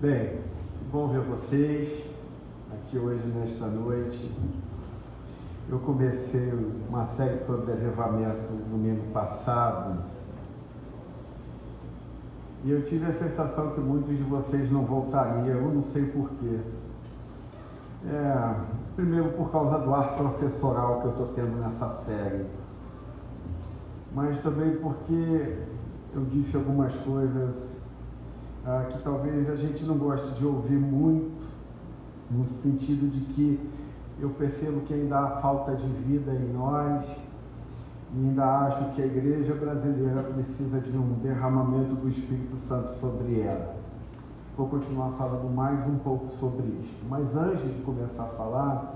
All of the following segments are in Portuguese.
Bem, bom ver vocês aqui hoje, nesta noite. Eu comecei uma série sobre avivamento no domingo passado e eu tive a sensação que muitos de vocês não voltariam, eu não sei porquê. Primeiro por causa do ar professoral que eu estou tendo nessa série, mas também porque eu disse algumas coisas que talvez a gente não goste de ouvir muito, no sentido de que eu percebo que ainda há falta de vida em nós e ainda acho que a igreja brasileira precisa de um derramamento do Espírito Santo sobre ela. Vou continuar falando mais um pouco sobre isso, mas antes de começar a falar,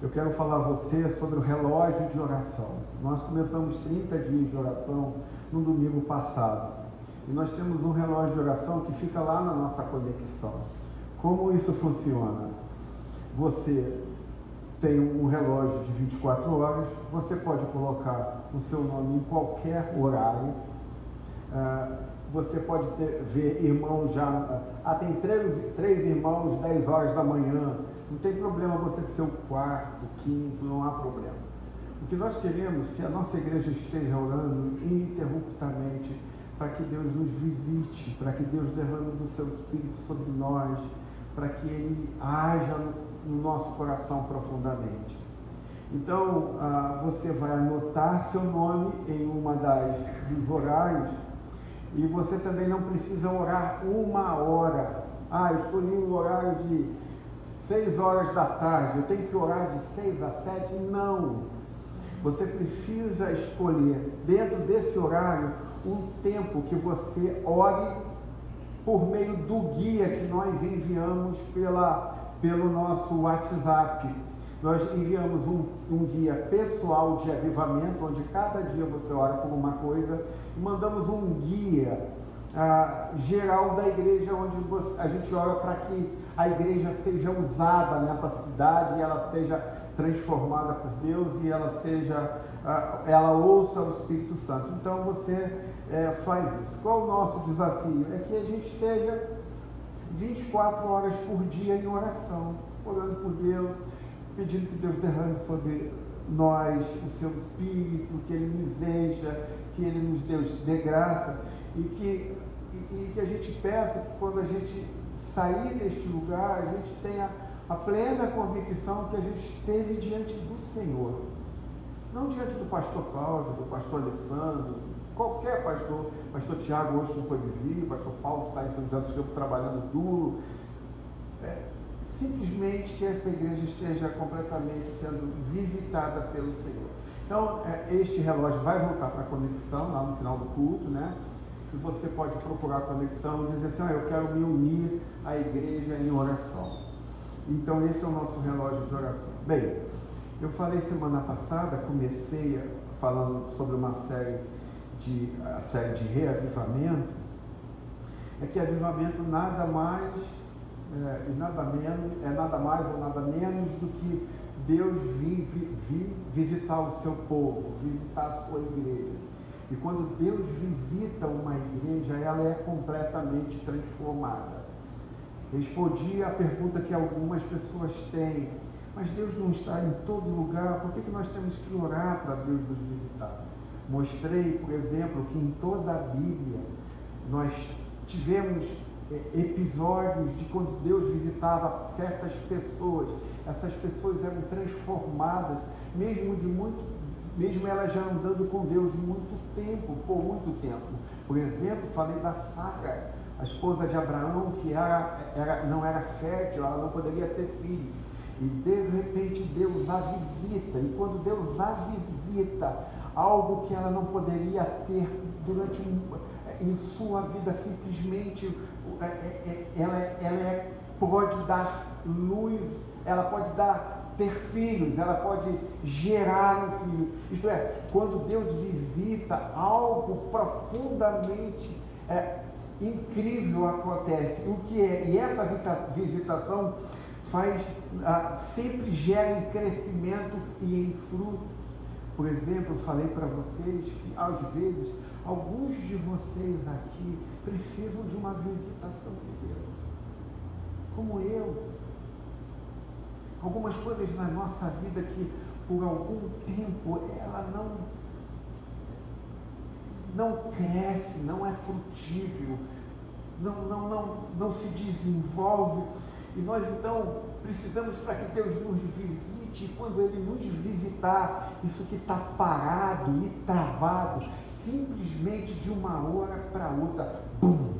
eu quero falar a você sobre o relógio de oração. Nós começamos 30 dias de oração no domingo passado. E nós temos um relógio de oração que fica lá na nossa conexão. Como isso funciona? Você tem um relógio de 24 horas, você pode colocar o seu nome em qualquer horário. Você pode ver irmãos já... tem três irmãos, 10 horas da manhã. Não tem problema você ser o quarto, o quinto, não há problema. O que nós queremos é que a nossa igreja esteja orando ininterruptamente para que Deus nos visite, para que Deus derrame do seu Espírito sobre nós, para que Ele haja no nosso coração profundamente. Então, você vai anotar seu nome em uma dos horários e você também não precisa orar 1 hora. Eu escolhi um horário de 6 horas da tarde, eu tenho que orar de 6 às 7? Não. Você precisa escolher, dentro desse horário, um tempo que você ore por meio do guia que nós enviamos pelo nosso WhatsApp. Nós enviamos um guia pessoal de avivamento, onde cada dia você ora por uma coisa, e mandamos um guia geral da igreja, onde a gente ora para que a igreja seja usada nessa cidade, e ela seja transformada por Deus, e ela ouça o Espírito Santo. Então você faz isso. Qual o nosso desafio? É que a gente esteja 24 horas por dia em oração, orando por Deus, pedindo que Deus derrame sobre nós o seu Espírito, que Ele nos encha, que Ele nos dê graça, e que a gente peça que quando a gente sair deste lugar, a gente tenha a plena convicção que a gente esteve diante do Senhor. Não diante do pastor Cláudio, do pastor Alessandro, qualquer pastor. Pastor Tiago hoje não pode vir, o pastor Paulo está em São José dos Campos trabalhando duro. Simplesmente que essa igreja esteja completamente sendo visitada pelo Senhor. Então, este relógio vai voltar para a conexão lá no final do culto, né? E você pode procurar a conexão e dizer assim: eu quero me unir à igreja em oração. Então, esse é o nosso relógio de oração. Bem, eu falei semana passada, comecei falando sobre uma série de reavivamento. É que avivamento nada mais ou nada menos do que Deus vir visitar o seu povo, visitar a sua igreja. E quando Deus visita uma igreja, ela é completamente transformada. Respondi à pergunta que algumas pessoas têm: mas Deus não está em todo lugar, por que nós temos que orar para Deus nos visitar? Mostrei, por exemplo, que em toda a Bíblia nós tivemos episódios de quando Deus visitava certas pessoas. Essas pessoas eram transformadas, mesmo elas já andando com Deus por muito tempo. Por exemplo, falei da Sara, a esposa de Abraão, que não era fértil, ela não poderia ter filhos. E de repente Deus a visita, e quando Deus a visita, algo que ela não poderia ter em sua vida, simplesmente ela pode dar luz, ela pode ter filhos, ela pode gerar um filho. Isto é, quando Deus visita, algo profundamente incrível acontece. E essa visitação sempre gera em crescimento e em fruto. Por exemplo, eu falei para vocês que, às vezes, alguns de vocês aqui precisam de uma visitação de Deus. como eu. Algumas coisas na nossa vida que por algum tempo ela não cresce, não é frutível, não se desenvolve. E nós então precisamos para que Deus nos visite, e quando Ele nos visitar, isso que está parado e travado, simplesmente de uma hora para outra, bum!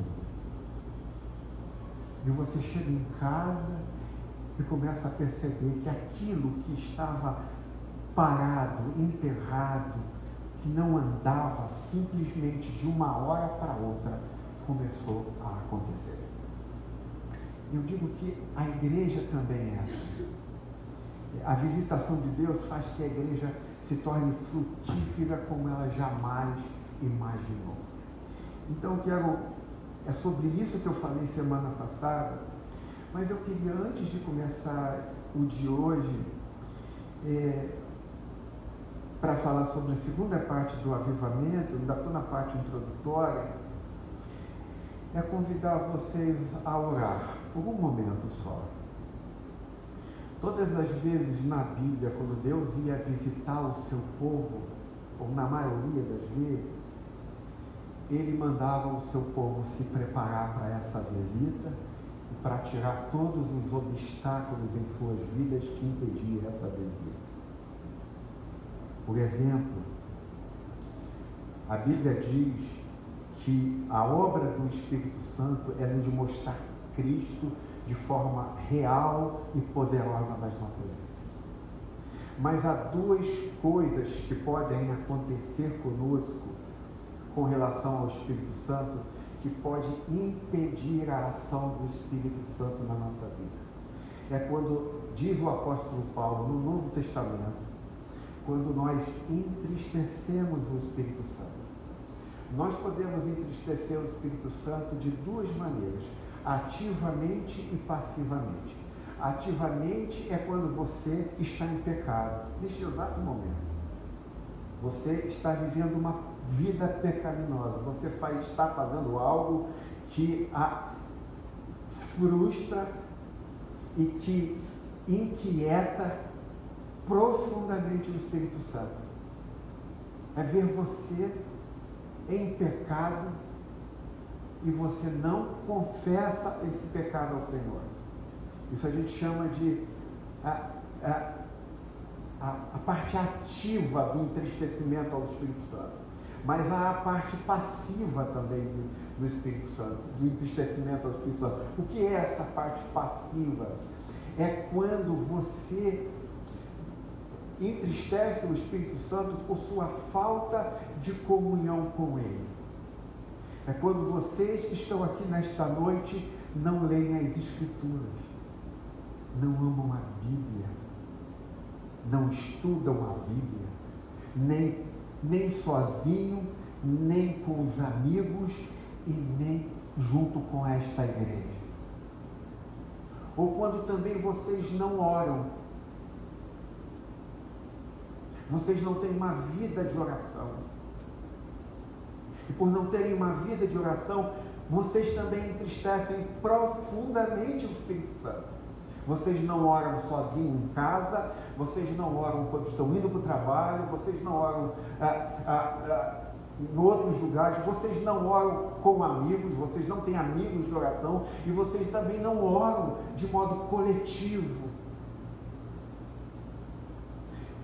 E você chega em casa e começa a perceber que aquilo que estava parado, enterrado, que não andava, simplesmente de uma hora para outra, começou a acontecer. Eu digo que a igreja também é assim. A visitação de Deus faz que a igreja se torne frutífera como ela jamais imaginou. Então é sobre isso que eu falei semana passada, mas eu queria, antes de começar o de hoje, para falar sobre a segunda parte do avivamento, ainda estou na parte introdutória, é convidar vocês a orar por um momento só. Todas as vezes na Bíblia, quando Deus ia visitar o seu povo, ou na maioria das vezes, Ele mandava o seu povo se preparar para essa visita e para tirar todos os obstáculos em suas vidas que impediam essa visita. Por exemplo, a Bíblia diz que a obra do Espírito Santo é nos mostrar Cristo de forma real e poderosa nas nossas vidas. Mas há duas coisas que podem acontecer conosco com relação ao Espírito Santo que pode impedir a ação do Espírito Santo na nossa vida. É quando, diz o apóstolo Paulo no Novo Testamento, quando nós entristecemos o Espírito Santo. Nós podemos entristecer o Espírito Santo de duas maneiras, ativamente e passivamente. Ativamente é quando você está em pecado, neste exato momento. Você está vivendo uma vida pecaminosa, você está fazendo algo que a frustra e que inquieta profundamente o Espírito Santo. É ver você em pecado e você não confessa esse pecado ao Senhor. Isso a gente chama de a parte ativa do entristecimento ao Espírito Santo. Mas há a parte passiva também do Espírito Santo, do entristecimento ao Espírito Santo. O que é essa parte passiva? É quando você entristece o Espírito Santo por sua falta de comunhão com Ele. É quando vocês que estão aqui nesta noite não leem as Escrituras, não amam a Bíblia, não estudam a Bíblia, nem sozinho, nem com os amigos e nem junto com esta igreja. Ou quando também vocês não oram, vocês não têm uma vida de oração. E por não terem uma vida de oração, vocês também entristecem profundamente o Espírito Santo. Vocês não oram sozinhos em casa, vocês não oram quando estão indo para o trabalho, vocês não oram em outros lugares, vocês não oram com amigos, vocês não têm amigos de oração e vocês também não oram de modo coletivo.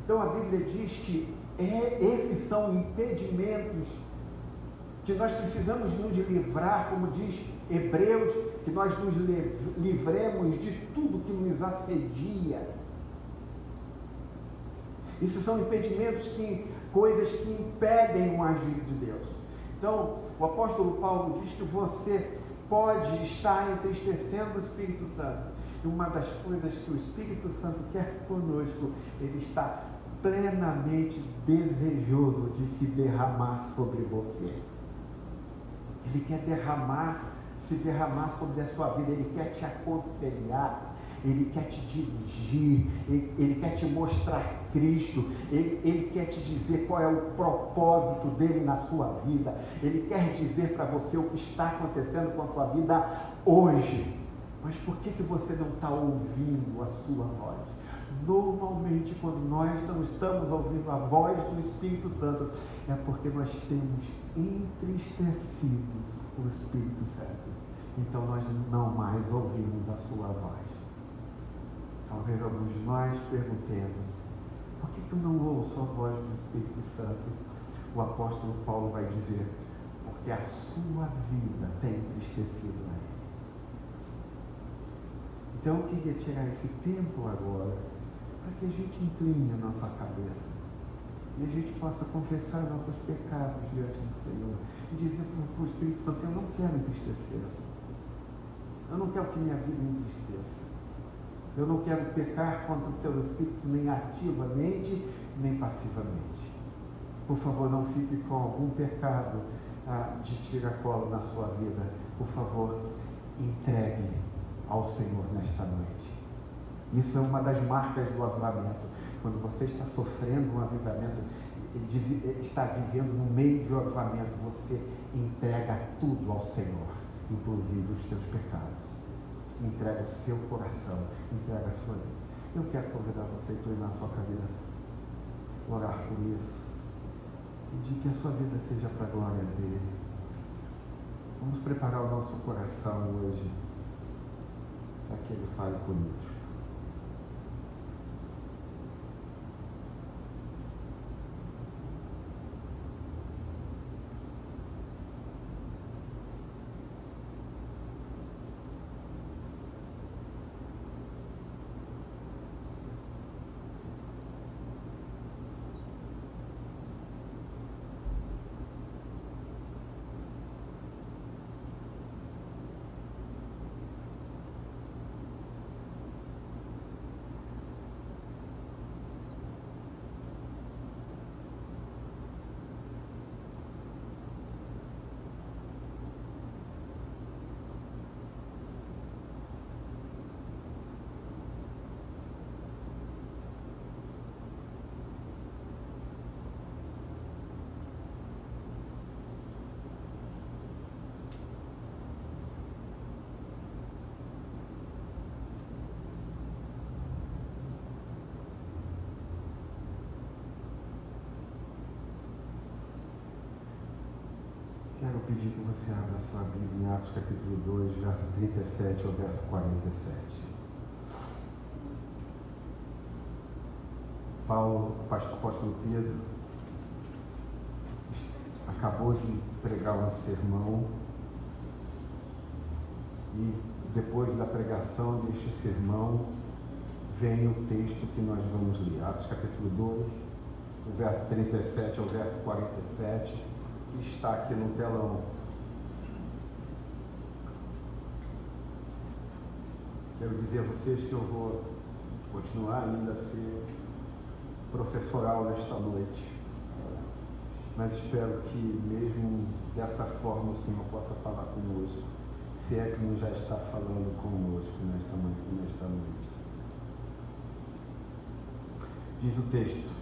Então a Bíblia diz que esses são impedimentos que nós precisamos nos livrar, como diz Hebreus, que nós nos livremos de tudo que nos assedia. Isso são impedimentos, coisas que impedem o agir de Deus. Então, o apóstolo Paulo diz que você pode estar entristecendo o Espírito Santo. E uma das coisas que o Espírito Santo quer conosco, ele está plenamente desejoso de se derramar sobre você. Ele quer se derramar sobre a sua vida, ele quer te aconselhar, ele quer te dirigir, ele quer te mostrar Cristo, ele quer te dizer qual é o propósito dele na sua vida, ele quer dizer para você o que está acontecendo com a sua vida hoje. Mas por que você não está ouvindo a sua voz? Normalmente, quando nós não estamos ouvindo a voz do Espírito Santo, é porque nós temos entristecido o Espírito Santo. Então nós não mais ouvimos a sua voz. Talvez alguns de nós perguntemos: por que eu não ouço a voz do Espírito Santo? O apóstolo Paulo vai dizer: porque a sua vida tem entristecido a ele. Então eu queria tirar esse tempo agora para que a gente incline a nossa cabeça e a gente possa confessar nossos pecados diante do Senhor e dizer para o Espírito Santo: eu não quero entristecer, eu não quero que minha vida entristeça, eu não quero pecar contra o teu Espírito nem ativamente nem passivamente. Por favor, não fique com algum pecado de tiracolo na sua vida. Por favor, entregue ao Senhor nesta noite. Isso é uma das marcas do avivamento. Quando você está sofrendo um avivamento, está vivendo no meio de um avivamento, você entrega tudo ao Senhor, inclusive os seus pecados. Entrega o seu coração, entrega a sua vida. Eu quero convidar você a inclinar a sua cabeça, orar por isso, pedir que a sua vida seja para a glória dele. Vamos preparar o nosso coração hoje para que ele fale conosco. Quero pedir que você abra sua Bíblia em Atos capítulo 2, verso 37 ao verso 47. Paulo, o apóstolo Pedro, acabou de pregar um sermão e depois da pregação deste sermão vem o texto que nós vamos ler. Atos capítulo 2, o verso 37 ao verso 47. Que está aqui no telão. Quero dizer a vocês que eu vou continuar ainda a ser professoral nesta noite, mas espero que mesmo dessa forma o Senhor possa falar conosco, se é que não já está falando conosco nesta noite. Diz o texto: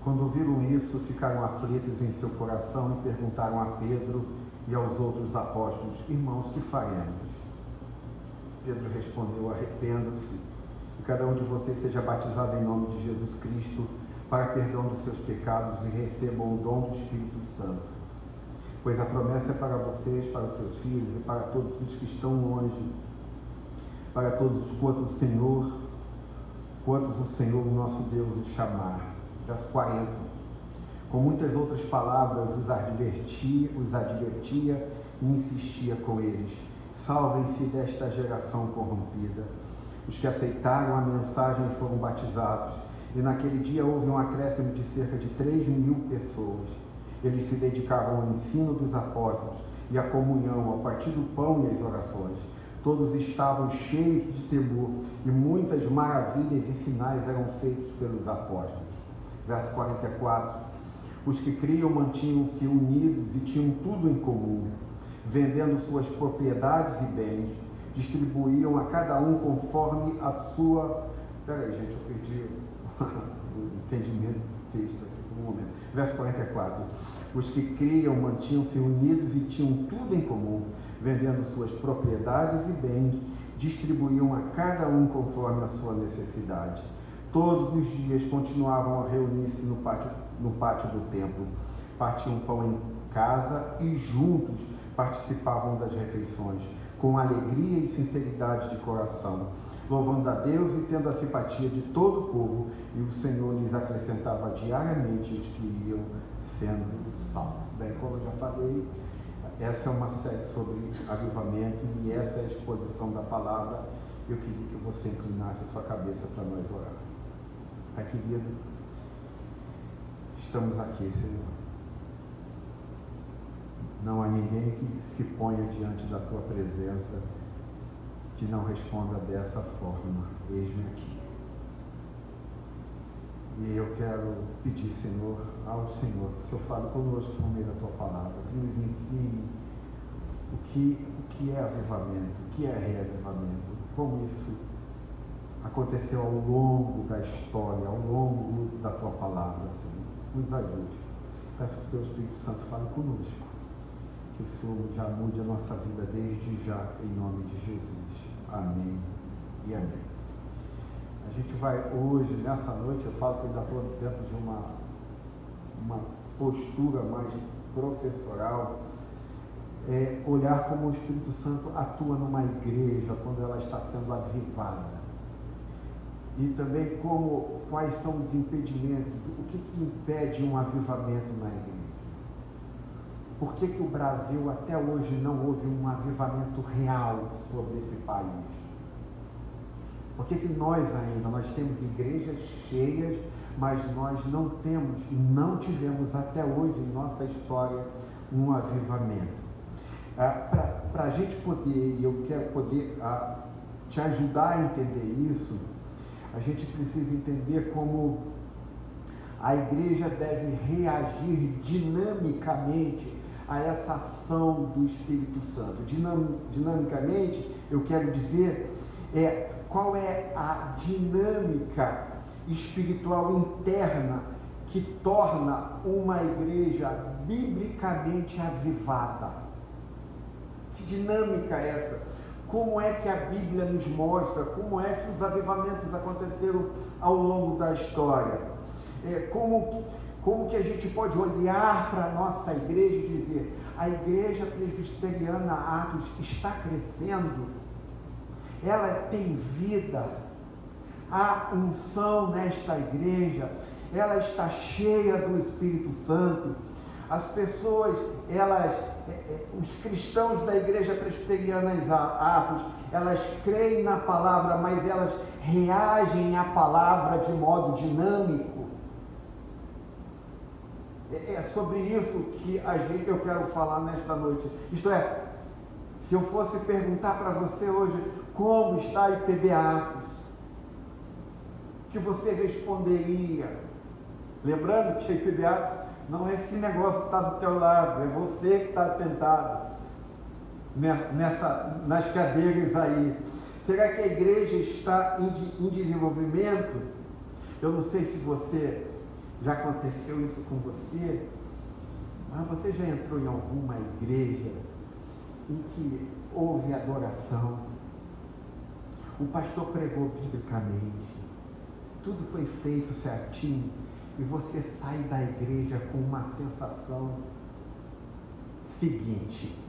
quando ouviram isso, ficaram aflitos em seu coração e perguntaram a Pedro e aos outros apóstolos: irmãos, que faremos? Pedro respondeu: arrependam-se e cada um de vocês seja batizado em nome de Jesus Cristo para perdão dos seus pecados e recebam o dom do Espírito Santo. Pois a promessa é para vocês, para os seus filhos e para todos os que estão longe, para todos quantos o Senhor nosso Deus os chamar. Verso 40. Com muitas outras palavras os advertia e insistia com eles: salvem-se desta geração corrompida. Os que aceitaram a mensagem foram batizados, e naquele dia houve um acréscimo de cerca de 3.000 pessoas. Eles se dedicavam ao ensino dos apóstolos e à comunhão, ao partir do pão e às orações. Todos estavam cheios de temor, e muitas maravilhas e sinais eram feitos pelos apóstolos. Verso 44, os que criam mantinham-se unidos e tinham tudo em comum, vendendo suas propriedades e bens, distribuíam a cada um conforme a sua... Peraí, gente, eu perdi o entendimento do texto aqui por um momento. Verso 44, os que criam mantinham-se unidos e tinham tudo em comum, vendendo suas propriedades e bens, distribuíam a cada um conforme a sua necessidade. Todos os dias continuavam a reunir-se no pátio do templo, partiam pão em casa e juntos participavam das refeições, com alegria e sinceridade de coração, louvando a Deus e tendo a simpatia de todo o povo, e o Senhor lhes acrescentava diariamente os que iam sendo salvos. Bem, como eu já falei, essa é uma série sobre avivamento e essa é a exposição da palavra. Eu queria que você inclinasse a sua cabeça para nós orar. Pai querido, estamos aqui, Senhor. Não há ninguém que se ponha diante da tua presença que não responda dessa forma: eis-me aqui. E eu quero pedir, Senhor, ao Senhor, que o Senhor fale conosco por meio da tua palavra, que nos ensine o que é avivamento, o que é reavivamento, como isso aconteceu ao longo da história, ao longo da tua palavra, Senhor. Nos ajude. Peço que o teu Espírito Santo fale conosco, que o Senhor já mude a nossa vida desde já, em nome de Jesus. Amém e amém. A gente vai hoje, nessa noite, eu falo que ainda estou dentro de uma postura mais professoral, olhar como o Espírito Santo atua numa igreja quando ela está sendo avivada. E também quais são os impedimentos, o que impede um avivamento na igreja. Por que o Brasil até hoje não houve um avivamento real sobre esse país? Por que nós temos igrejas cheias, mas nós não temos e não tivemos até hoje em nossa história um avivamento? Para a gente poder, e eu quero poder te ajudar a entender isso, a gente precisa entender como a igreja deve reagir dinamicamente a essa ação do Espírito Santo. Dinamicamente, eu quero dizer, qual é a dinâmica espiritual interna que torna uma igreja biblicamente avivada. Que dinâmica é essa? Como é que a Bíblia nos mostra, como é que os avivamentos aconteceram ao longo da história? Como que a gente pode olhar para a nossa igreja e dizer: a igreja presbiteriana Atos está crescendo, ela tem vida, há unção nesta igreja, ela está cheia do Espírito Santo, as pessoas, os cristãos da igreja presbiteriana Atos, elas creem na palavra, mas elas reagem à palavra de modo dinâmico. É sobre isso que eu quero falar nesta noite. Isto é, se eu fosse perguntar para você hoje como está a IPB Atos, o que você responderia? Lembrando que a IPB Atos não é esse negócio que está do teu lado, é você que está sentado nas cadeiras aí. Será que a igreja está em desenvolvimento? Eu não sei se já aconteceu isso com você, mas você já entrou em alguma igreja em que houve adoração, o pastor pregou biblicamente, tudo foi feito certinho, e você sai da igreja com uma sensação seguinte: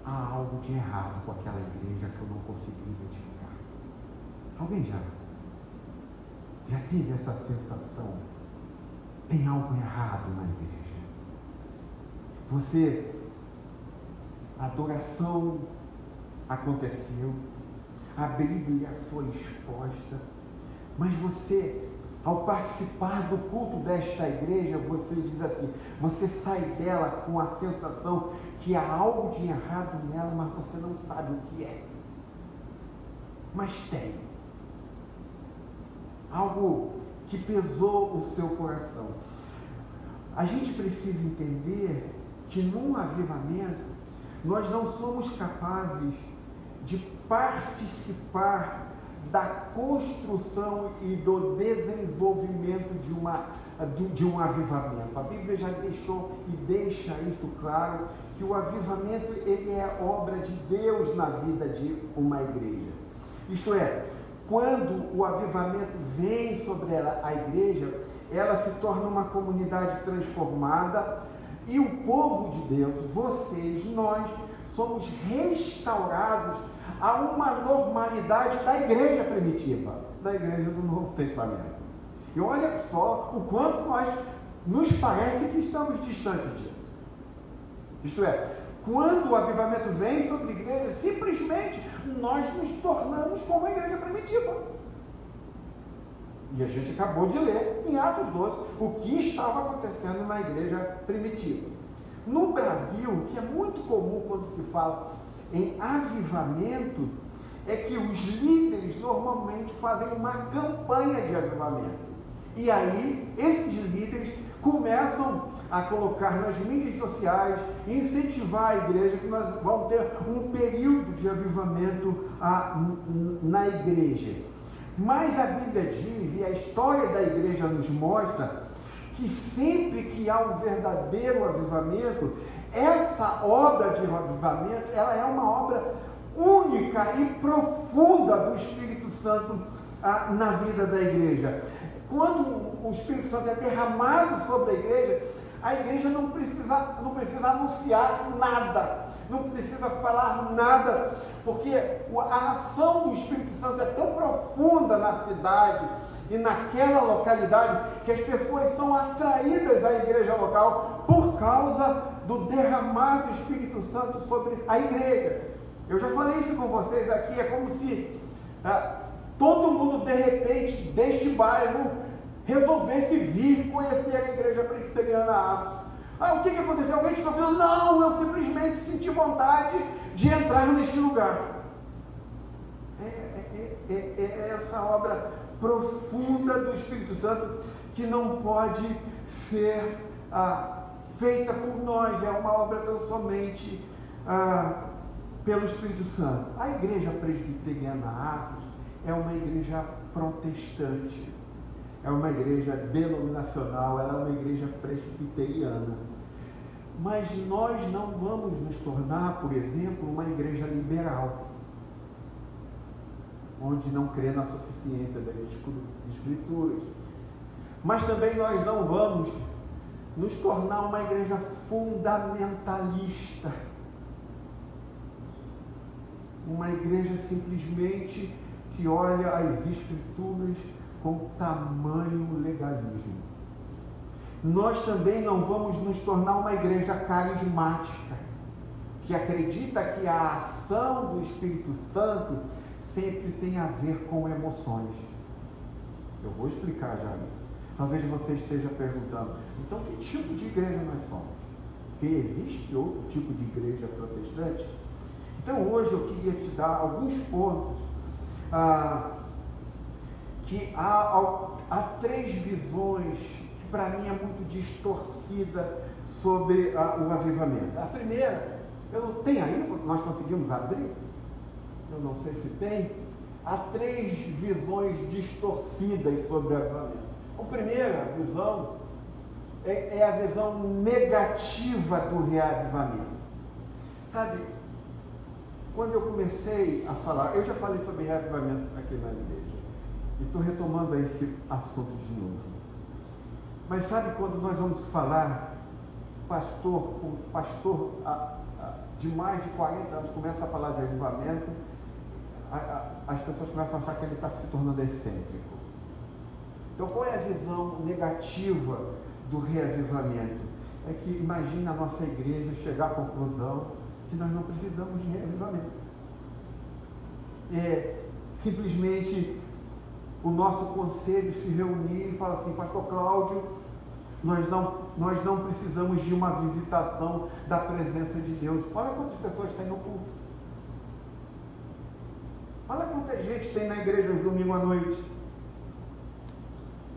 há algo de errado com aquela igreja que eu não consegui identificar. Alguém já teve essa sensação? Tem algo errado na igreja. A adoração aconteceu, a Bíblia foi exposta, mas você, ao participar do culto desta igreja, você diz assim, você sai dela com a sensação que há algo de errado nela, mas você não sabe o que é. Mas tem algo que pesou o seu coração. A gente precisa entender que num avivamento nós não somos capazes de participar da construção e do desenvolvimento de um avivamento. A Bíblia já deixou e deixa isso claro, que o avivamento ele é obra de Deus na vida de uma igreja. Isto é, quando o avivamento vem sobre a igreja, ela se torna uma comunidade transformada e o povo de Deus, vocês, nós, somos restaurados a uma normalidade da igreja primitiva, da igreja do Novo Testamento. E olha só o quanto nós nos parece que estamos distantes disso. Isto é, quando o avivamento vem sobre a igreja, simplesmente nós nos tornamos como a igreja primitiva. E a gente acabou de ler em Atos 12 o que estava acontecendo na igreja primitiva. No Brasil, o que é muito comum quando se fala em avivamento, é que os líderes normalmente fazem uma campanha de avivamento. E aí, esses líderes começam a colocar nas mídias sociais, incentivar a igreja, que nós vamos ter um período de avivamento na igreja. Mas a Bíblia diz, e a história da igreja nos mostra, que sempre que há um verdadeiro avivamento, essa obra de avivamento, ela é uma obra única e profunda do Espírito Santo na vida da igreja. Quando o Espírito Santo é derramado sobre a igreja não precisa anunciar nada, não precisa falar nada, porque a ação do Espírito Santo é tão profunda na cidade e naquela localidade que as pessoas são atraídas à igreja local por causa do derramado do Espírito Santo sobre a igreja. Eu já falei isso com vocês aqui, é como se todo mundo de repente deste bairro resolvesse vir conhecer a igreja presbiteriana Atos. O que aconteceu? Alguém está falando, não, eu simplesmente senti vontade de entrar neste lugar. É essa obra profunda do Espírito Santo que não pode ser feita por nós, é uma obra tão somente pelo Espírito Santo. A igreja presbiteriana Atos é uma igreja protestante, é uma igreja denominacional, ela é uma igreja presbiteriana. Mas nós não vamos nos tornar, por exemplo, uma igreja liberal, onde não crê na suficiência das Escrituras. Mas também nós não vamos nos tornar uma igreja fundamentalista, uma igreja simplesmente que olha as Escrituras com tamanho legalismo. Nós também não vamos nos tornar uma igreja carismática, que acredita que a ação do Espírito Santo sempre tem a ver com emoções. Eu vou explicar já isso. Talvez você esteja perguntando, então que tipo de igreja nós somos? Porque existe outro tipo de igreja protestante? Então hoje eu queria te dar alguns pontos que há três visões que para mim é muito distorcida sobre o avivamento. A primeira, tem aí, nós conseguimos abrir? Eu não sei se tem. Há três visões distorcidas sobre o avivamento. A primeira visão é a visão negativa do reavivamento. Sabe, quando eu comecei a falar, eu já falei sobre reavivamento aqui na igreja, e estou retomando esse assunto de novo. Mas sabe quando nós vamos falar, o pastor de mais de 40 anos começa a falar de avivamento, as pessoas começam a achar que ele está se tornando excêntrico. Então, qual é a visão negativa do reavivamento? É que imagina a nossa igreja chegar à conclusão que nós não precisamos de reavivamento. Simplesmente o nosso conselho se reunir e falar assim, pastor Cláudio, nós não precisamos de uma visitação da presença de Deus. Olha quantas pessoas tem no culto. Olha quanta gente tem na igreja no domingo à noite.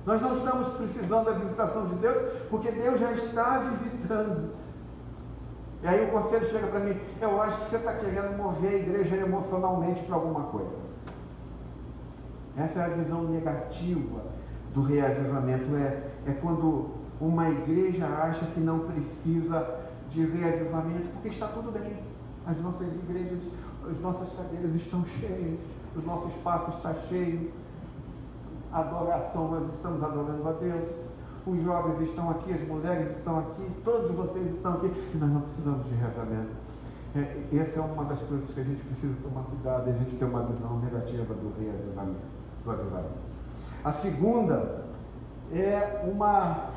Nós não estamos precisando da visitação de Deus, porque Deus já está visitando. E aí o conselho chega para mim, eu acho que você está querendo mover a igreja emocionalmente para alguma coisa. Essa é a visão negativa do reavivamento. É quando uma igreja acha que não precisa de reavivamento, porque está tudo bem. As nossas igrejas, as nossas cadeiras estão cheias, o nosso espaço está cheio, a adoração, nós estamos adorando a Deus, os jovens estão aqui, as mulheres estão aqui, todos vocês estão aqui, e nós não precisamos de reavivamento. Essa é uma das coisas que a gente precisa tomar cuidado, a gente tem uma visão negativa do reavivamento, do avivamento. A segunda é uma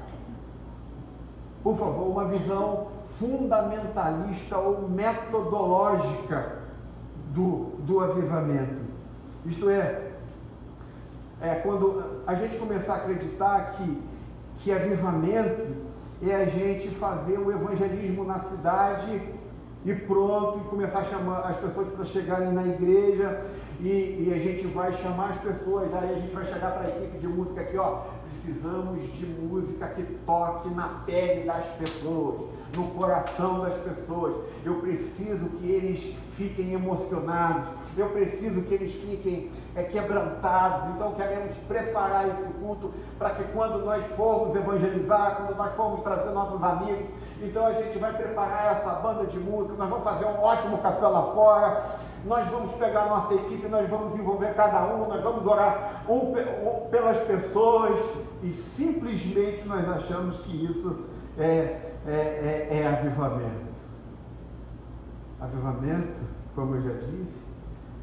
visão fundamentalista ou metodológica do avivamento. Isto é quando a gente começar a acreditar que avivamento é a gente fazer o evangelismo na cidade e pronto, e começar a chamar as pessoas para chegarem na igreja, e a gente vai chamar as pessoas, aí a gente vai chegar para a equipe de música aqui, precisamos de música que toque na pele das pessoas, no coração das pessoas. Eu preciso que eles fiquem emocionados, eu preciso que eles fiquem quebrantados. Então queremos preparar esse culto para que quando nós formos evangelizar, quando nós formos trazer nossos amigos, então a gente vai preparar essa banda de música, nós vamos fazer um ótimo café lá fora, nós vamos pegar a nossa equipe, nós vamos envolver cada um, nós vamos orar pelas pessoas, e simplesmente nós achamos que isso é avivamento. Avivamento, como eu já disse,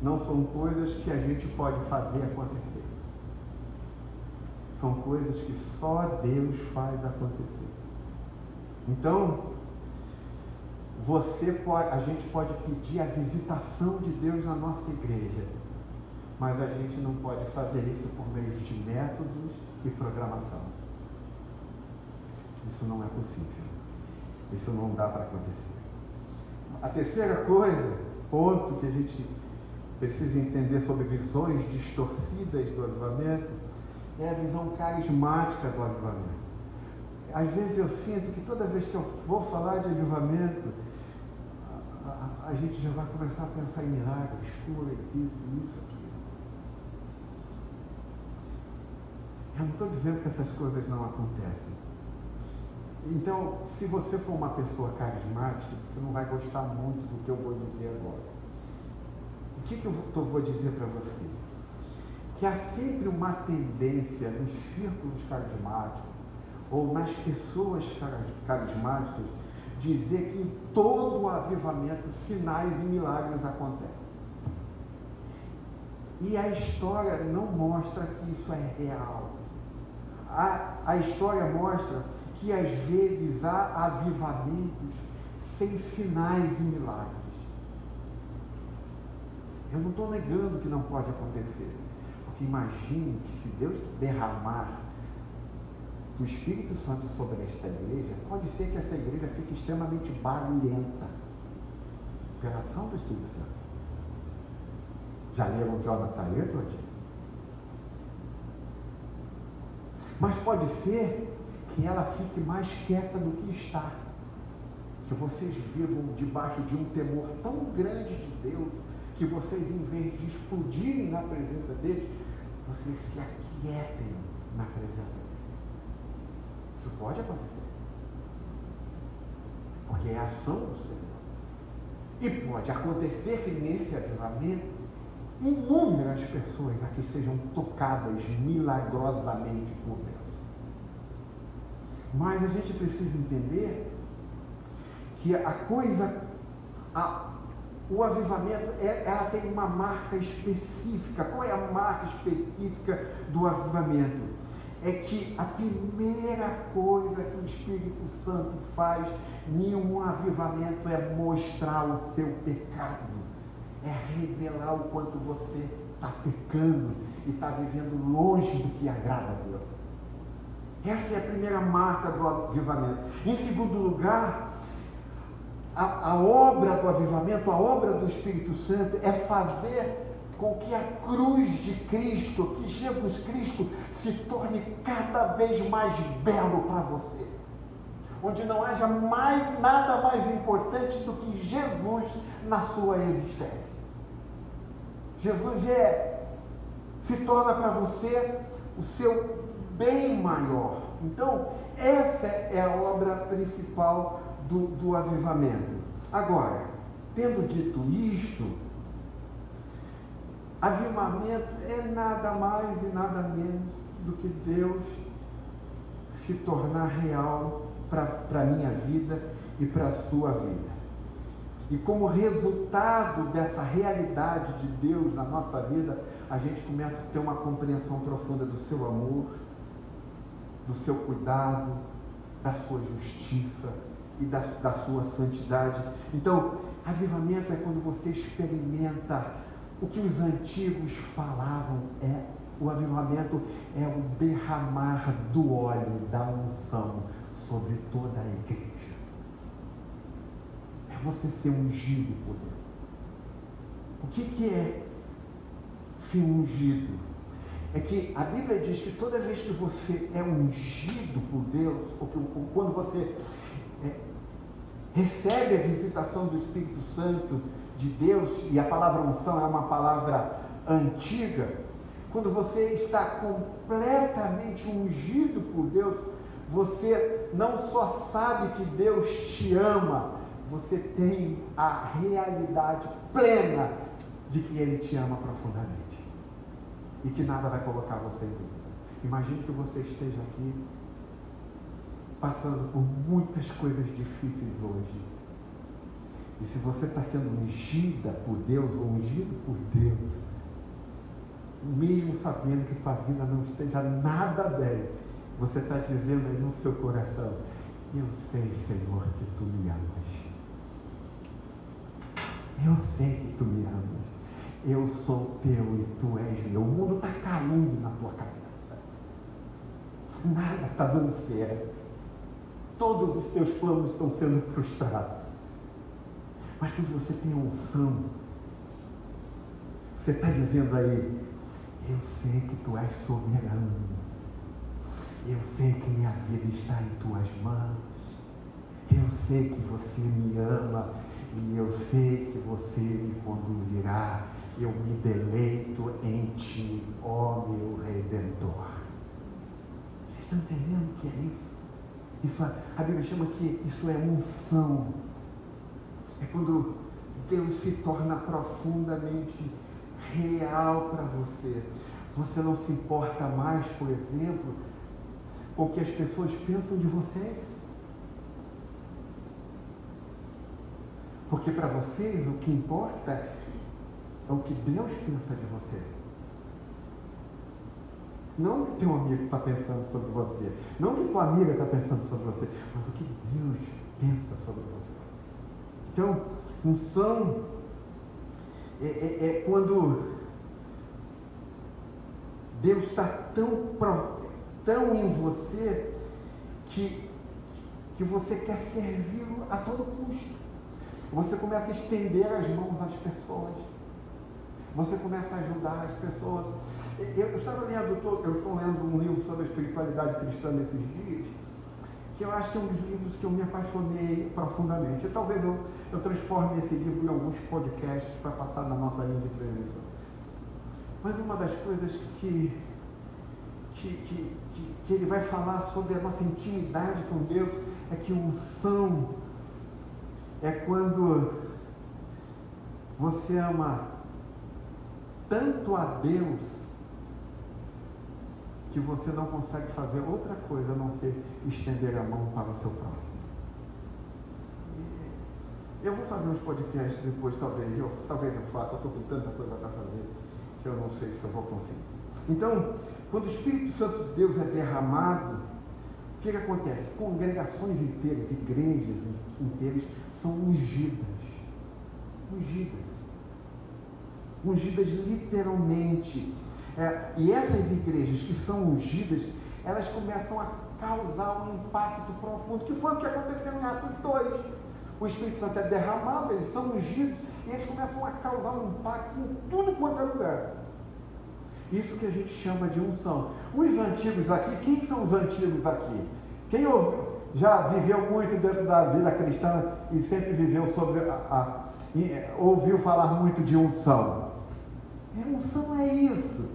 não são coisas que a gente pode fazer acontecer. São coisas que só Deus faz acontecer. Então, a gente pode pedir a visitação de Deus na nossa igreja, mas a gente não pode fazer isso por meio de métodos e programação. Isso não é possível. Isso não dá para acontecer. A terceira ponto que a gente precisa entender sobre visões distorcidas do avivamento, é a visão carismática do avivamento. Às vezes eu sinto que toda vez que eu vou falar de avivamento, a gente já vai começar a pensar em milagres, curas, isso, aquilo. Eu não estou dizendo que essas coisas não acontecem. Então, se você for uma pessoa carismática, você não vai gostar muito do que eu vou dizer agora. O que eu vou dizer para você? Que há sempre uma tendência nos círculos carismáticos, ou nas pessoas carismáticas, dizer que em todo o avivamento sinais e milagres acontecem. E a história não mostra que isso é real. A história mostra que às vezes há avivamentos sem sinais e milagres. Eu não estou negando que não pode acontecer, porque imagine que se Deus derramar o Espírito Santo sobre esta igreja, pode ser que essa igreja fique extremamente barulhenta pela ação do Espírito Santo. Já leram Jonathan Edwards? Mas pode ser que ela fique mais quieta do que está, que vocês vivam debaixo de um temor tão grande de Deus, que vocês, em vez de explodirem na presença deles, vocês se aquietem na presença deles. Isso pode acontecer, porque é a ação do Senhor. E pode acontecer que nesse avivamento inúmeras pessoas aqui sejam tocadas milagrosamente por Deus. Mas a gente precisa entender que o avivamento, ela tem uma marca específica. Qual é a marca específica do avivamento? É que a primeira coisa que o Espírito Santo faz em um avivamento é mostrar o seu pecado, é revelar o quanto você está pecando e está vivendo longe do que agrada a Deus. Essa é a primeira marca do avivamento. Em segundo lugar, a obra do avivamento, a obra do Espírito Santo, é fazer com que a cruz de Cristo, que Jesus Cristo, se torne cada vez mais belo para você. Onde não haja nada mais importante do que Jesus na sua existência. Jesus é se torna para você o seu bem maior. Então, essa é a obra principal do avivamento. Agora, tendo dito isto, avivamento é nada mais e nada menos do que Deus se tornar real para a minha vida e para a sua vida. E como resultado dessa realidade de Deus na nossa vida, a gente começa a ter uma compreensão profunda do seu amor, do seu cuidado, da sua justiça e da sua santidade. Então, avivamento é quando você experimenta o que os antigos falavam, o avivamento é o derramar do óleo da unção sobre toda a igreja. É você ser ungido por Deus. O que é ser ungido? É que a Bíblia diz que toda vez que você é ungido por Deus, ou quando você recebe a visitação do Espírito Santo de Deus, e a palavra unção é uma palavra antiga, quando você está completamente ungido por Deus, você não só sabe que Deus te ama, você tem a realidade plena de que Ele te ama profundamente e que nada vai colocar você em dúvida. Imagine que você esteja aqui passando por muitas coisas difíceis hoje. E se você está sendo ungida por Deus, ou ungido por Deus, mesmo sabendo que tua vida não esteja nada bem, você está dizendo aí no seu coração: eu sei, Senhor, que Tu me amas. Eu sei que Tu me amas. Eu sou Teu e Tu és meu. O mundo está caindo na tua cabeça. Nada está dando certo. Todos os teus planos estão sendo frustrados. Mas quando você tem unção, você está dizendo aí: eu sei que Tu és soberano. Eu sei que minha vida está em Tuas mãos. Eu sei que Você me ama. E eu sei que Você me conduzirá. Eu me deleito em Ti, ó meu Redentor. Vocês estão entendendo o que é isso? A Bíblia chama que isso é unção. É quando Deus se torna profundamente real para você. Você não se importa mais, por exemplo, com o que as pessoas pensam de vocês. Porque para vocês o que importa é o que Deus pensa de você. Não o que teu amigo está pensando sobre você. Não o que tua amiga está pensando sobre você. Mas o que Deus pensa sobre você. Então, unção é quando Deus está tão em você que você quer servi-lo a todo custo. Você começa a estender as mãos às pessoas. Você começa a ajudar as pessoas. Eu estou lendo um livro sobre a espiritualidade cristã nesses dias, que eu acho que é um dos livros que eu me apaixonei profundamente. E talvez eu transforme esse livro em alguns podcasts para passar na nossa linha de transmissão. Mas uma das coisas que ele vai falar sobre a nossa intimidade com Deus é que unção é quando você ama tanto a Deus que você não consegue fazer outra coisa a não ser estender a mão para o seu próximo. Eu vou fazer uns podcasts depois, talvez eu faça, eu estou com tanta coisa para fazer que eu não sei se eu vou conseguir. Então, quando o Espírito Santo de Deus é derramado, o que acontece? Congregações inteiras, igrejas inteiras são ungidas literalmente. E essas igrejas que são ungidas, elas começam a causar um impacto profundo, que foi o que aconteceu em Atos 2. O Espírito Santo é derramado, eles são ungidos, e eles começam a causar um impacto em tudo quanto é lugar. Isso que a gente chama de unção. Os antigos aqui, quem são os antigos aqui? Quem já viveu muito dentro da vida cristã e sempre viveu sobre ouviu falar muito de unção? Unção é isso.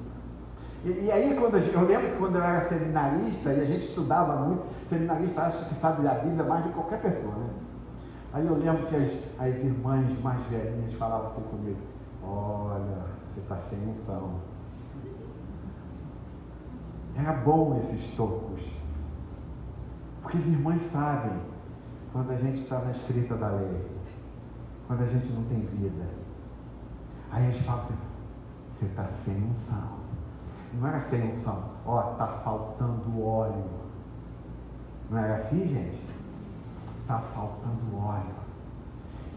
E aí, eu lembro que quando eu era seminarista, e a gente estudava muito, seminarista acha que sabe a Bíblia mais do que qualquer pessoa, né? Aí eu lembro que as irmãs mais velhinhas falavam assim comigo: olha, você está sem unção. Era bom esses tocos, porque as irmãs sabem quando a gente está na escrita da lei, quando a gente não tem vida. Aí a gente fala assim: você está sem unção. Não era sem unção, está faltando óleo. Não era assim, gente? Está faltando óleo.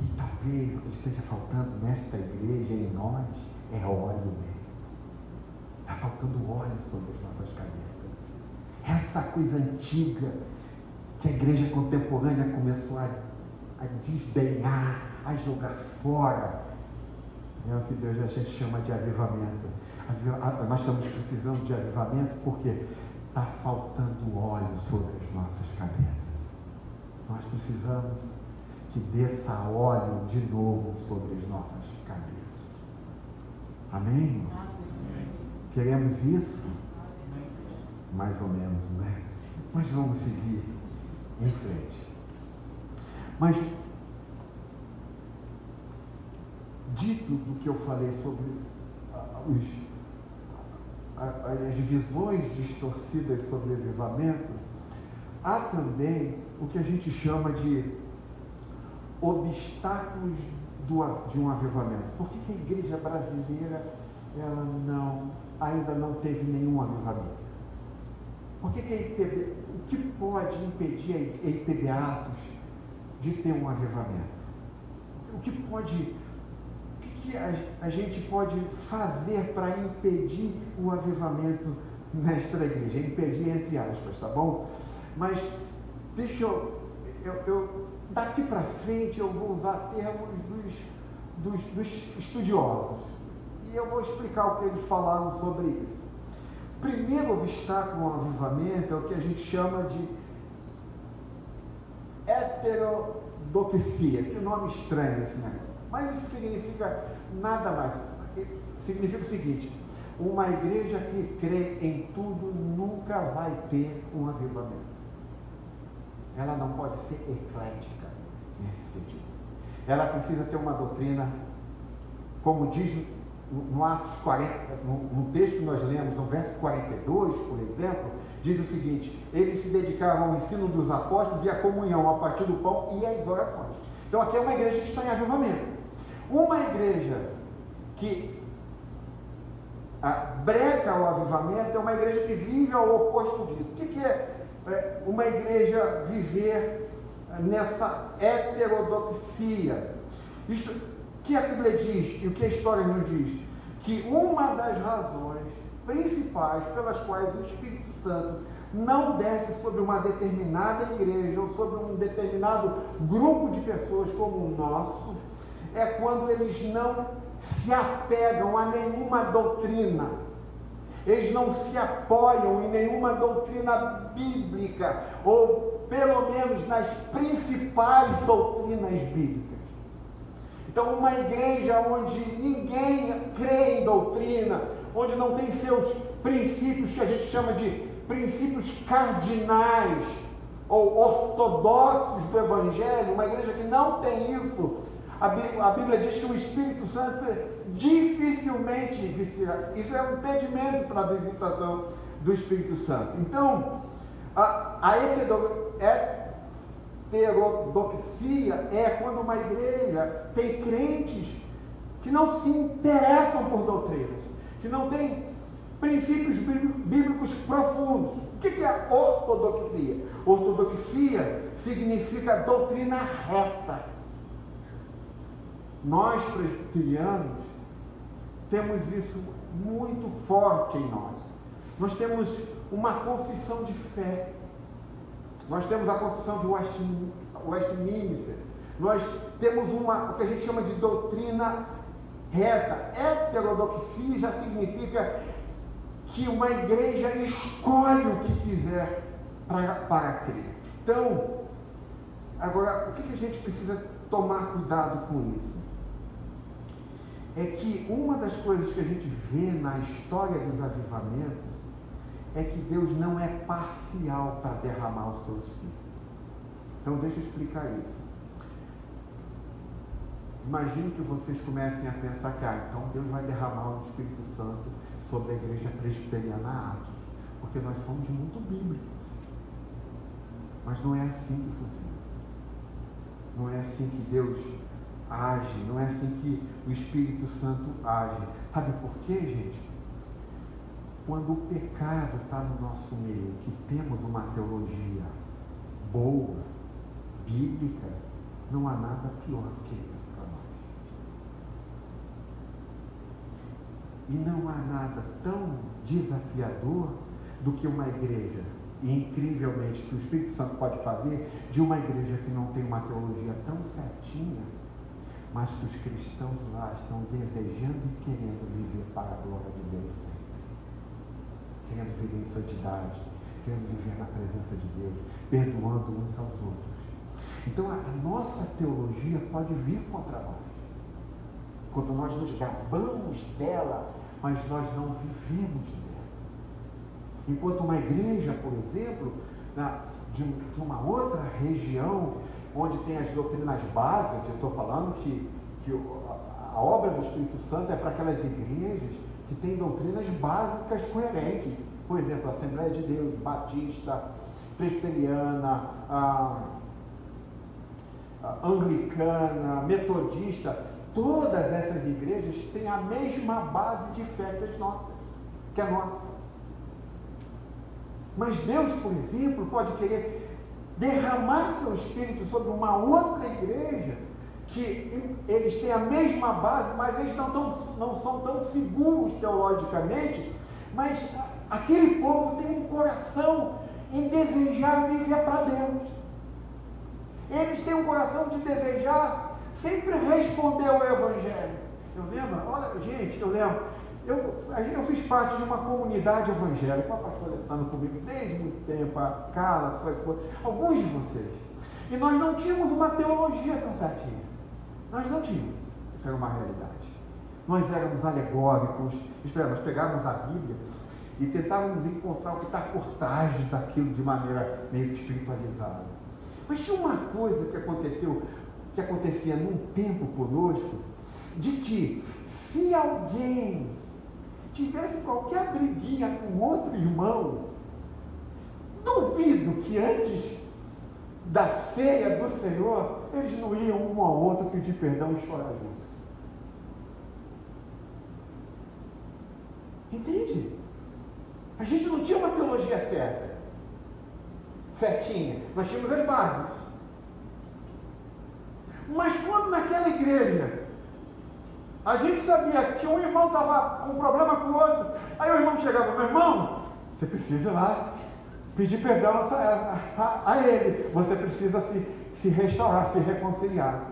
E talvez o que esteja faltando nesta igreja, em nós, é óleo mesmo. Está faltando óleo sobre as nossas cabeças. Essa coisa antiga que a igreja contemporânea começou a desdenhar, a jogar fora, é o que Deus a gente chama de avivamento. Nós estamos precisando de avivamento porque está faltando óleo sobre as nossas cabeças. Nós precisamos que desça óleo de novo sobre as nossas cabeças. Amém, irmãos? Amém. Queremos isso? Mais ou menos, né? Mas vamos seguir em frente. Mas, dito do que eu falei sobre as visões distorcidas sobre avivamento, há também o que a gente chama de obstáculos de um avivamento. Por que a igreja brasileira ainda não teve nenhum avivamento? Por que o que pode impedir a IPB Atos de ter um avivamento? O que a gente pode fazer para impedir o avivamento nesta igreja? Impedir entre aspas, tá bom? Mas deixa eu daqui para frente eu vou usar termos dos estudiosos. E eu vou explicar o que eles falaram sobre isso. O primeiro obstáculo ao avivamento é o que a gente chama de heterodoxia. Que nome estranho esse negócio. Mas isso significa nada mais. Significa o seguinte: uma igreja que crê em tudo nunca vai ter um avivamento. Ela não pode ser eclética nesse sentido. Ela precisa ter uma doutrina, como diz no Atos 40, no texto que nós lemos, no verso 42, por exemplo, diz o seguinte: eles se dedicavam ao ensino dos apóstolos e à comunhão, a partir do pão e às orações. Então aqui é uma igreja que está em avivamento. Uma igreja que brega o avivamento é uma igreja que vive ao oposto disso. O que é uma igreja viver nessa heterodoxia? Isto que a Bíblia diz e o que a história nos diz, que uma das razões principais pelas quais o Espírito Santo não desce sobre uma determinada igreja ou sobre um determinado grupo de pessoas como o nosso, é quando eles não se apegam a nenhuma doutrina, eles não se apoiam em nenhuma doutrina bíblica, ou pelo menos nas principais doutrinas bíblicas. Então, uma igreja onde ninguém crê em doutrina, onde não tem seus princípios, que a gente chama de princípios cardinais ou ortodoxos do Evangelho, uma igreja que não tem isso, a Bíblia diz que o Espírito Santo dificilmente visita. Isso é um impedimento para a visitação do Espírito Santo. Então, a heterodoxia é quando uma igreja tem crentes que não se interessam por doutrinas, que não têm princípios bíblicos profundos. O que é ortodoxia? Ortodoxia significa doutrina reta. Nós, presbiterianos, temos isso muito forte em nós. Nós temos uma confissão de fé. Nós temos a confissão de Westminster. Nós temos o que a gente chama de doutrina reta. Heterodoxia já significa que uma igreja escolhe o que quiser para crer. Então, agora, o que a gente precisa tomar cuidado com isso? é que uma das coisas que a gente vê na história dos avivamentos é que Deus não é parcial para derramar o seu Espírito. Então deixa eu explicar isso. Imagino que vocês comecem a pensar que então Deus vai derramar o Espírito Santo sobre a igreja presbiteriana Atos, porque nós somos muito bíblicos. Mas não é assim que funciona. Não é assim que Deus age, não é assim que o Espírito Santo age. Sabe por quê, gente? Quando o pecado está no nosso meio, que temos uma teologia boa, bíblica, não há nada pior do que isso para nós. E não há nada tão desafiador do que uma igreja, e incrivelmente que o Espírito Santo pode fazer, de uma igreja que não tem uma teologia tão certinha, mas que os cristãos lá estão desejando e querendo viver para a glória de Deus sempre. Querendo viver em santidade, querendo viver na presença de Deus, perdoando uns aos outros. Então a nossa teologia pode vir contra nós. Quando nós nos gabamos dela, mas nós não vivemos dela. Enquanto uma igreja, por exemplo, de uma outra região, onde tem as doutrinas básicas, eu estou falando que a obra do Espírito Santo é para aquelas igrejas que têm doutrinas básicas coerentes. Por exemplo, a Assembleia de Deus, Batista, Presbiteriana, Anglicana, Metodista, todas essas igrejas têm a mesma base de fé que a nossa. Mas Deus, por exemplo, pode querer derramar seu Espírito sobre uma outra igreja, que eles têm a mesma base, mas eles não são tão seguros teologicamente, mas aquele povo tem um coração em desejar viver para Deus. Eles têm um coração de desejar sempre responder ao Evangelho. Eu lembro, eu fiz parte de uma comunidade evangélica, a pastora estando comigo desde muito tempo, a Carla, alguns de vocês. E nós não tínhamos uma teologia tão certinha. Nós não tínhamos. Isso era uma realidade. Nós éramos alegóricos, nós pegávamos a Bíblia e tentávamos encontrar o que está por trás daquilo de maneira meio que espiritualizada. Mas tinha uma coisa que acontecia num tempo conosco, de que se alguém tivesse qualquer briguinha com outro irmão, duvido que antes da ceia do Senhor, eles não iam um ao outro pedir perdão e chorar junto. Entende? A gente não tinha uma teologia certinha. Nós tínhamos as bases. Mas quando naquela igreja a gente sabia que um irmão estava com um problema com o outro, aí o irmão chegava: meu irmão, você precisa ir lá pedir perdão a ele, você precisa se restaurar, se reconciliar.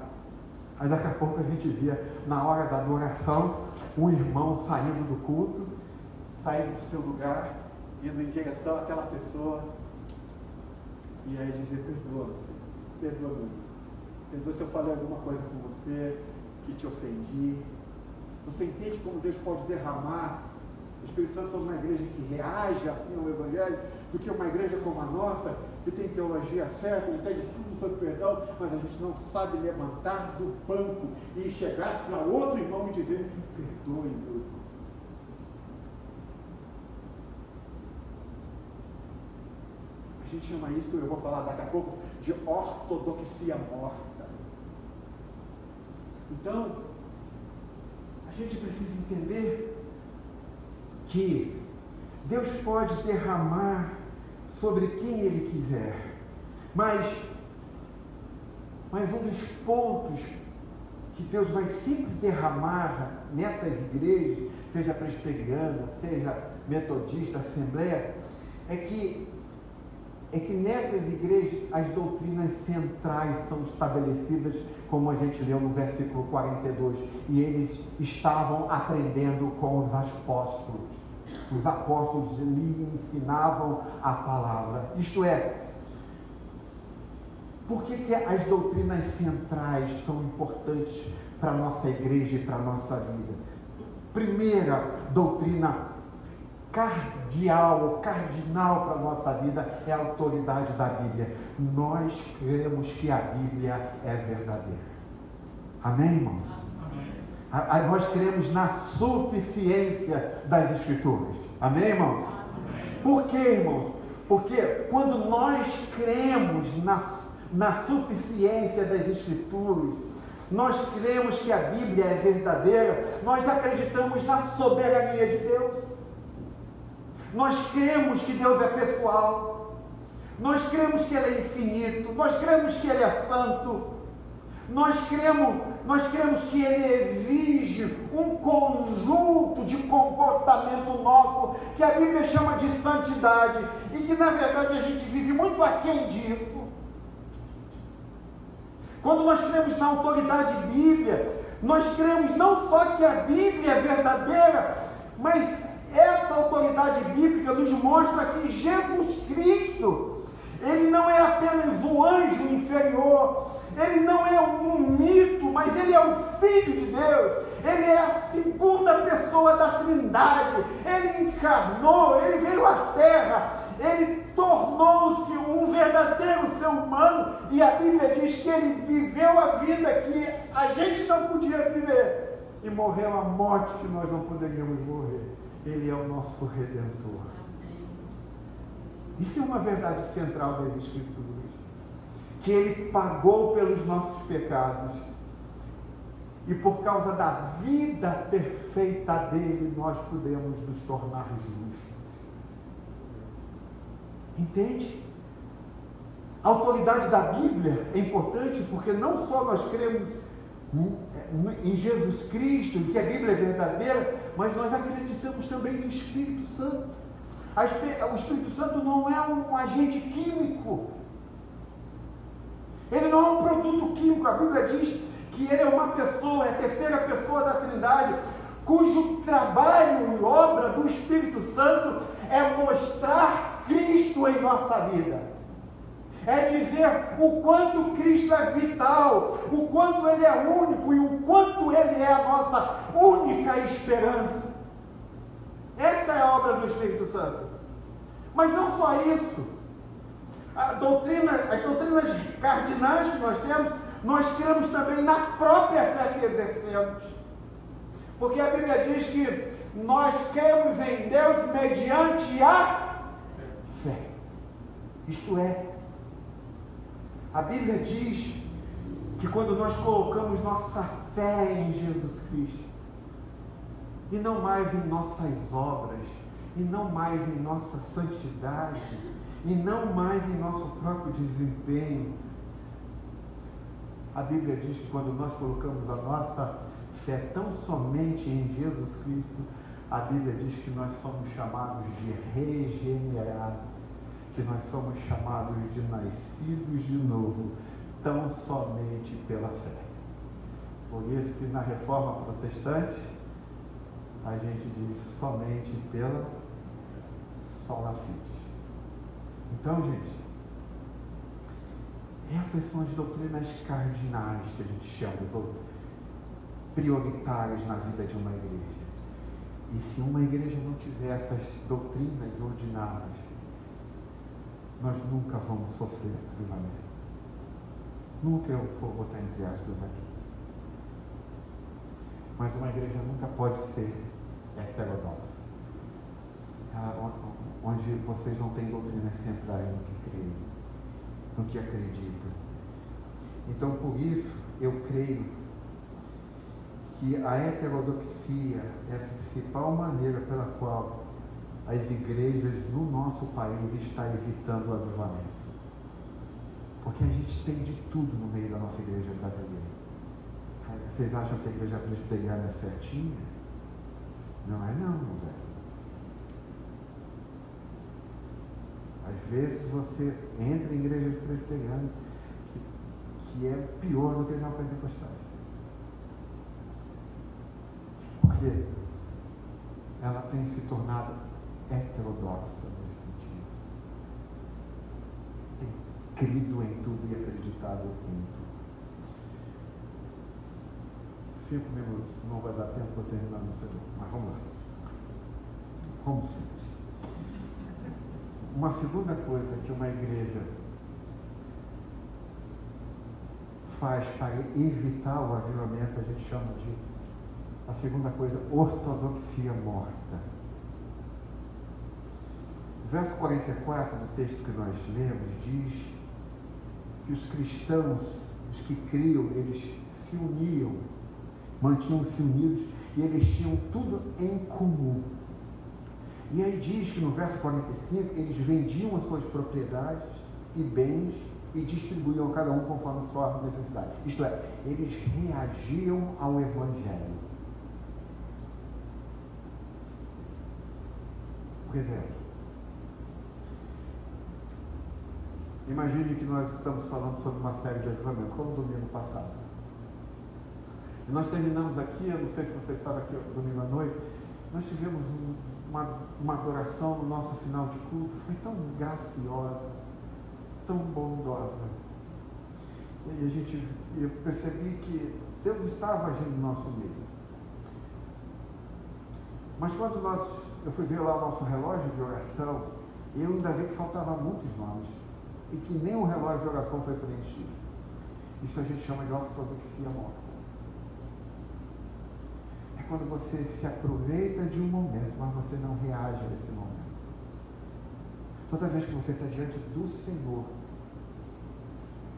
Aí daqui a pouco a gente via, na hora da adoração, um irmão saindo do culto, saindo do seu lugar, indo em direção àquela pessoa, e aí dizer: perdoa-me, se eu falei alguma coisa com você, que te ofendi. Você entende como Deus pode derramar o Espírito Santo sobre uma igreja que reage assim ao Evangelho, do que uma igreja como a nossa, que tem teologia certa, entende tudo sobre perdão, mas a gente não sabe levantar do banco e chegar para outro irmão e dizer: perdoe, meu irmão. A gente chama isso, eu vou falar daqui a pouco, de ortodoxia morta. Então, a gente precisa entender que Deus pode derramar sobre quem Ele quiser, mas um dos pontos que Deus vai sempre derramar nessas igrejas, seja presbiteriana, seja metodista, assembleia, é que nessas igrejas as doutrinas centrais são estabelecidas, como a gente leu no versículo 42, e eles estavam aprendendo com os apóstolos. Os apóstolos lhe ensinavam a palavra. Isto é, Por que as doutrinas centrais são importantes para a nossa igreja e para a nossa vida? Primeira doutrina cardeal, cardinal para a nossa vida é a autoridade da Bíblia. Nós cremos que a Bíblia é verdadeira. Amém, irmãos? Amém. Nós cremos na suficiência das Escrituras. Amém, irmãos? Amém. Por quê, irmãos? Porque quando nós cremos na suficiência das Escrituras, nós cremos que a Bíblia é verdadeira, nós acreditamos na soberania de Deus. Nós cremos que Deus é pessoal, nós cremos que Ele é infinito, nós cremos que Ele é santo, nós cremos que Ele exige um conjunto de comportamento nosso, que a Bíblia chama de santidade, e que na verdade a gente vive muito aquém disso. Quando nós cremos na autoridade bíblica, nós cremos não só que a Bíblia é verdadeira, mas essa autoridade bíblica nos mostra que Jesus Cristo, Ele não é apenas um anjo inferior, Ele não é um mito, mas Ele é o Filho de Deus, Ele é a segunda pessoa da Trindade, Ele encarnou, Ele veio à Terra, Ele tornou-se um verdadeiro ser humano, e a Bíblia diz que Ele viveu a vida que a gente não podia viver, e morreu a morte que nós não poderíamos morrer. Ele é o nosso Redentor. Isso é uma verdade central das Escrituras, que Ele pagou pelos nossos pecados, e por causa da vida perfeita dele, nós podemos nos tornar justos. Entende? A autoridade da Bíblia é importante porque não só nós cremos em Jesus Cristo, que a Bíblia é verdadeira, mas nós acreditamos também no Espírito Santo. O Espírito Santo não é um agente químico, ele não é um produto químico. A Bíblia diz que ele é uma pessoa, é a terceira pessoa da Trindade, cujo trabalho e obra do Espírito Santo é mostrar Cristo em nossa vida. É dizer o quanto Cristo é vital, o quanto Ele é único e o quanto Ele é a nossa única esperança. Essa é a obra do Espírito Santo. Mas não só isso. As doutrinas cardinais que nós cremos também na própria fé que exercemos. Porque a Bíblia diz que nós cremos em Deus mediante a fé. Isto é, a Bíblia diz que quando nós colocamos nossa fé em Jesus Cristo, e não mais em nossas obras, e não mais em nossa santidade, e não mais em nosso próprio desempenho, a Bíblia diz que quando nós colocamos a nossa fé tão somente em Jesus Cristo, a Bíblia diz que nós somos chamados de regenerados, que nós somos chamados de nascidos de novo, tão somente pela fé. Por isso que na Reforma Protestante, a gente diz somente pela sola fide. Então, gente, essas são as doutrinas cardinais que a gente chama, prioritárias na vida de uma igreja. E se uma igreja não tiver essas doutrinas ordinárias, nós nunca vamos sofrer avivamento. Nunca, eu vou botar entre aspas aqui. Mas uma igreja nunca pode ser heterodoxa, onde vocês não têm doutrinas centrais no que creem, no que acreditam. Então, por isso, eu creio que a heterodoxia é a principal maneira pela qual as igrejas no nosso país estão evitando o avivamento. Porque a gente tem de tudo no meio da nossa igreja brasileira. Vocês acham que a igreja presbiteriana é certinha? Não é não, meu velho. Às vezes você entra em igrejas presbiterianas que é pior do que as neopentecostais. Porque ela tem se tornado heterodoxa nesse sentido. Tem crido em tudo e acreditado frequentado o culto. 5 minutos, não vai dar tempo para terminar no sermão, mas vamos lá. Como sempre. Uma segunda coisa que uma igreja faz para evitar o avivamento, a gente chama de, a segunda coisa, ortodoxia morta. O verso 44 do texto que nós lemos diz que os cristãos, os que criam, eles se uniam, mantinham-se unidos e eles tinham tudo em comum. E aí diz que no verso 45, eles vendiam as suas propriedades e bens e distribuíam a cada um conforme a sua necessidade. Isto é, eles reagiam ao Evangelho. Por exemplo, imagine que nós estamos falando sobre uma série de avivamento, como no domingo passado. E nós terminamos aqui, eu não sei se você estava aqui domingo à noite, nós tivemos uma adoração no nosso final de culto, foi tão graciosa, tão bondosa. E eu percebi que Deus estava agindo no nosso meio. Mas quando eu fui ver lá o nosso relógio de oração, eu ainda vi que faltavam muitos nomes e que nem o relógio de oração foi preenchido. Isso a gente chama de ortodoxia morta. É quando você se aproveita de um momento, mas você não reage a esse momento. Toda vez que você está diante do Senhor,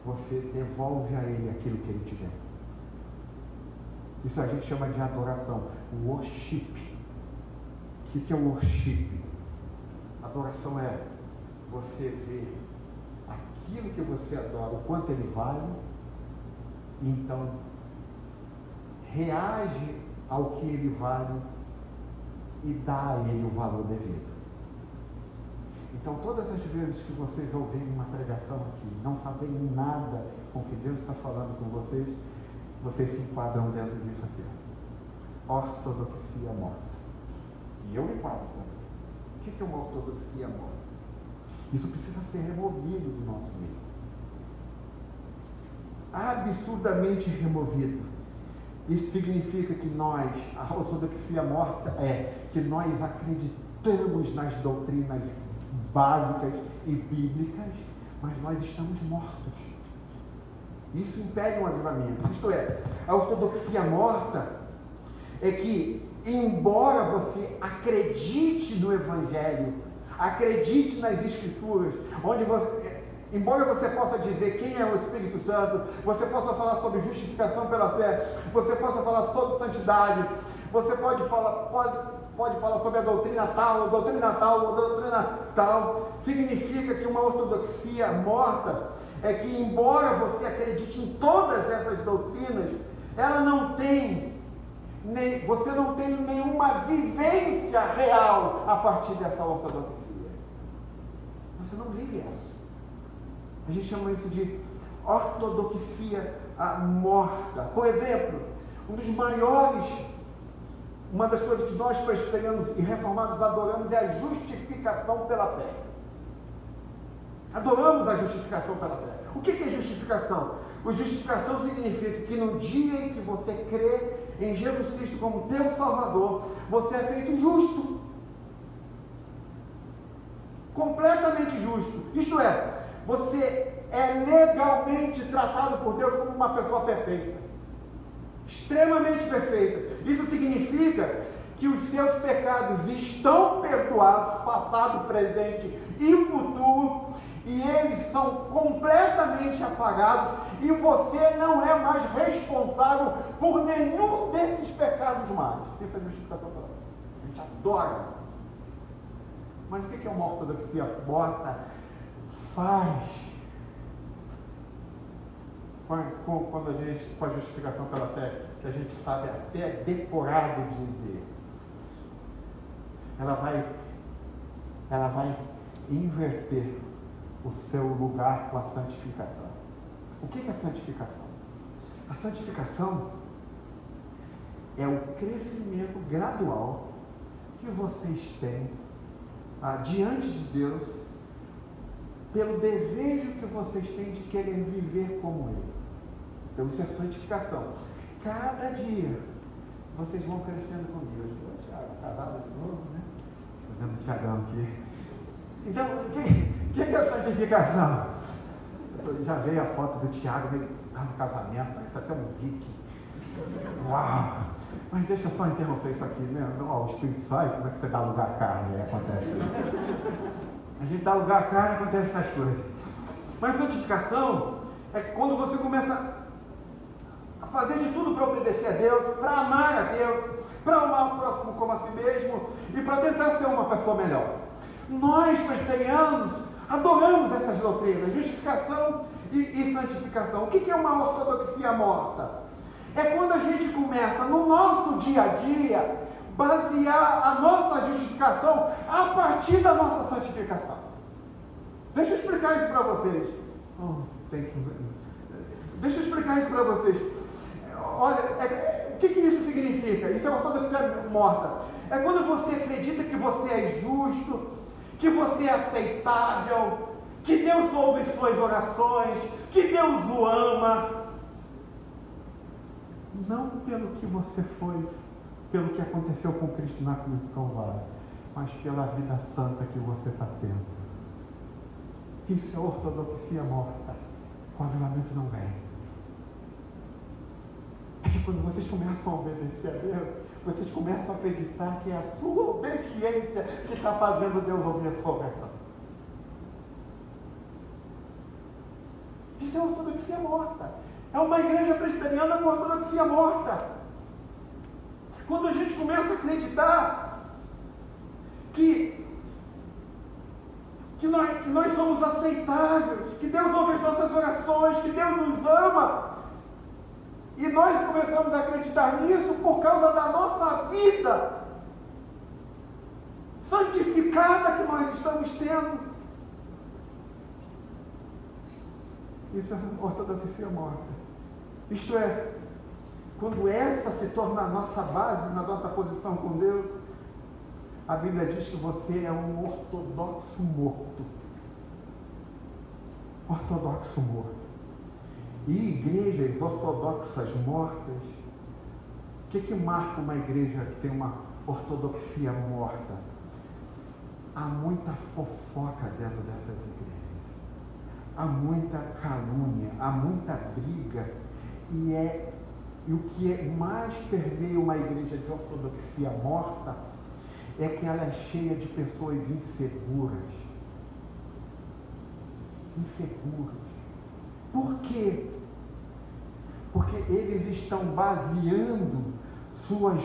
você devolve a Ele aquilo que Ele te deu. Isso a gente chama de adoração, worship. O que é o worship? Adoração é você ver aquilo que você adora, o quanto ele vale, e então reage ao que ele vale e dá a ele o valor devido. Então, todas as vezes que vocês ouvirem uma pregação aqui, não fazem nada com o que Deus está falando com vocês, vocês se enquadram dentro disso aqui. Ortodoxia morta. E eu me enquadro. O que é uma ortodoxia morta? Isso precisa ser removido do nosso meio. Absurdamente removido. Isso significa que a ortodoxia morta é que nós acreditamos nas doutrinas básicas e bíblicas, mas nós estamos mortos. Isso impede um avivamento. Isto é, a ortodoxia morta é que, embora você acredite no Evangelho, acredite nas Escrituras, embora você possa dizer quem é o Espírito Santo, você possa falar sobre justificação pela fé, você possa falar sobre santidade, você pode falar sobre a doutrina tal, significa que uma ortodoxia morta é que, embora você acredite em todas essas doutrinas, você não tem nenhuma vivência real a partir dessa ortodoxia. Você não vive ela. A gente chama isso de ortodoxia morta. Por exemplo, uma das coisas que nós presbiterianos e reformados adoramos é a justificação pela fé. Adoramos a justificação pela fé. O que é justificação? Justificação significa que no dia em que você crê em Jesus Cristo como teu Salvador, você é feito justo. Completamente justo. Isto é, você é legalmente tratado por Deus como uma pessoa perfeita. Extremamente perfeita. Isso significa que os seus pecados estão perdoados, passado, presente e futuro, e eles são completamente apagados, e você não é mais responsável por nenhum desses pecados mais. Isso é justificação pela fé. A gente adora. Mas o que é uma ortodoxia morta? Faz quando a gente, com a justificação pela fé, que a gente sabe até decorado dizer, ela vai inverter o seu lugar com a santificação. O que é a santificação? A santificação é o crescimento gradual que vocês têm diante de Deus pelo desejo que vocês têm de querer viver como Ele. Então isso é santificação. Cada dia vocês vão crescendo com Deus. Ô, Tiago, casado de novo, né? Estou vendo o Tiagão aqui. Então, o que é santificação? Já veio a foto do Tiago no casamento, isso até um viking. Uau! Mas deixa eu só interromper isso aqui, né? Não, o Espírito sai, como é que você dá lugar à carne? Aí acontece. A gente dá lugar à carne e acontece essas coisas. Mas santificação é quando você começa a fazer de tudo para obedecer a Deus, para amar a Deus, para amar o próximo como a si mesmo e para tentar ser uma pessoa melhor. Nós, presbiterianos, adoramos essas doutrinas, justificação e santificação. O que é uma ortodoxia morta? É quando a gente começa, no nosso dia a dia, basear a nossa justificação a partir da nossa santificação. Deixa eu explicar isso para vocês. Deixa eu explicar isso para vocês. Olha, o que isso significa? Isso é uma ortodoxia morta. É quando você acredita que você é justo, que você é aceitável, que Deus ouve suas orações, que Deus o ama. Não pelo que você foi, pelo que aconteceu com Cristo na cruz do Calvário, mas pela vida santa que você está tendo. Isso é ortodoxia morta. O avivamento não vem. É que quando vocês começam a obedecer a Deus, vocês começam a acreditar que é a sua obediência que está fazendo Deus ouvir a sua oração. Isso é ortodoxia morta. É uma igreja presbiteriana com ortodoxia morta. Quando a gente começa a acreditar que nós somos aceitáveis, que Deus ouve as nossas orações, que Deus nos ama, e nós começamos a acreditar nisso por causa da nossa vida santificada que nós estamos tendo. Isso é ortodoxia morta. Isto é, quando essa se torna a nossa base, na nossa posição com Deus, a Bíblia diz que você é um ortodoxo morto. Ortodoxo morto. E igrejas ortodoxas mortas, o que marca uma igreja que tem uma ortodoxia morta? Há muita fofoca dentro dessas igrejas. Há muita calúnia, há muita briga, e o que mais permeia uma igreja de ortodoxia morta é que ela é cheia de pessoas inseguras. Por quê? Porque eles estão baseando sua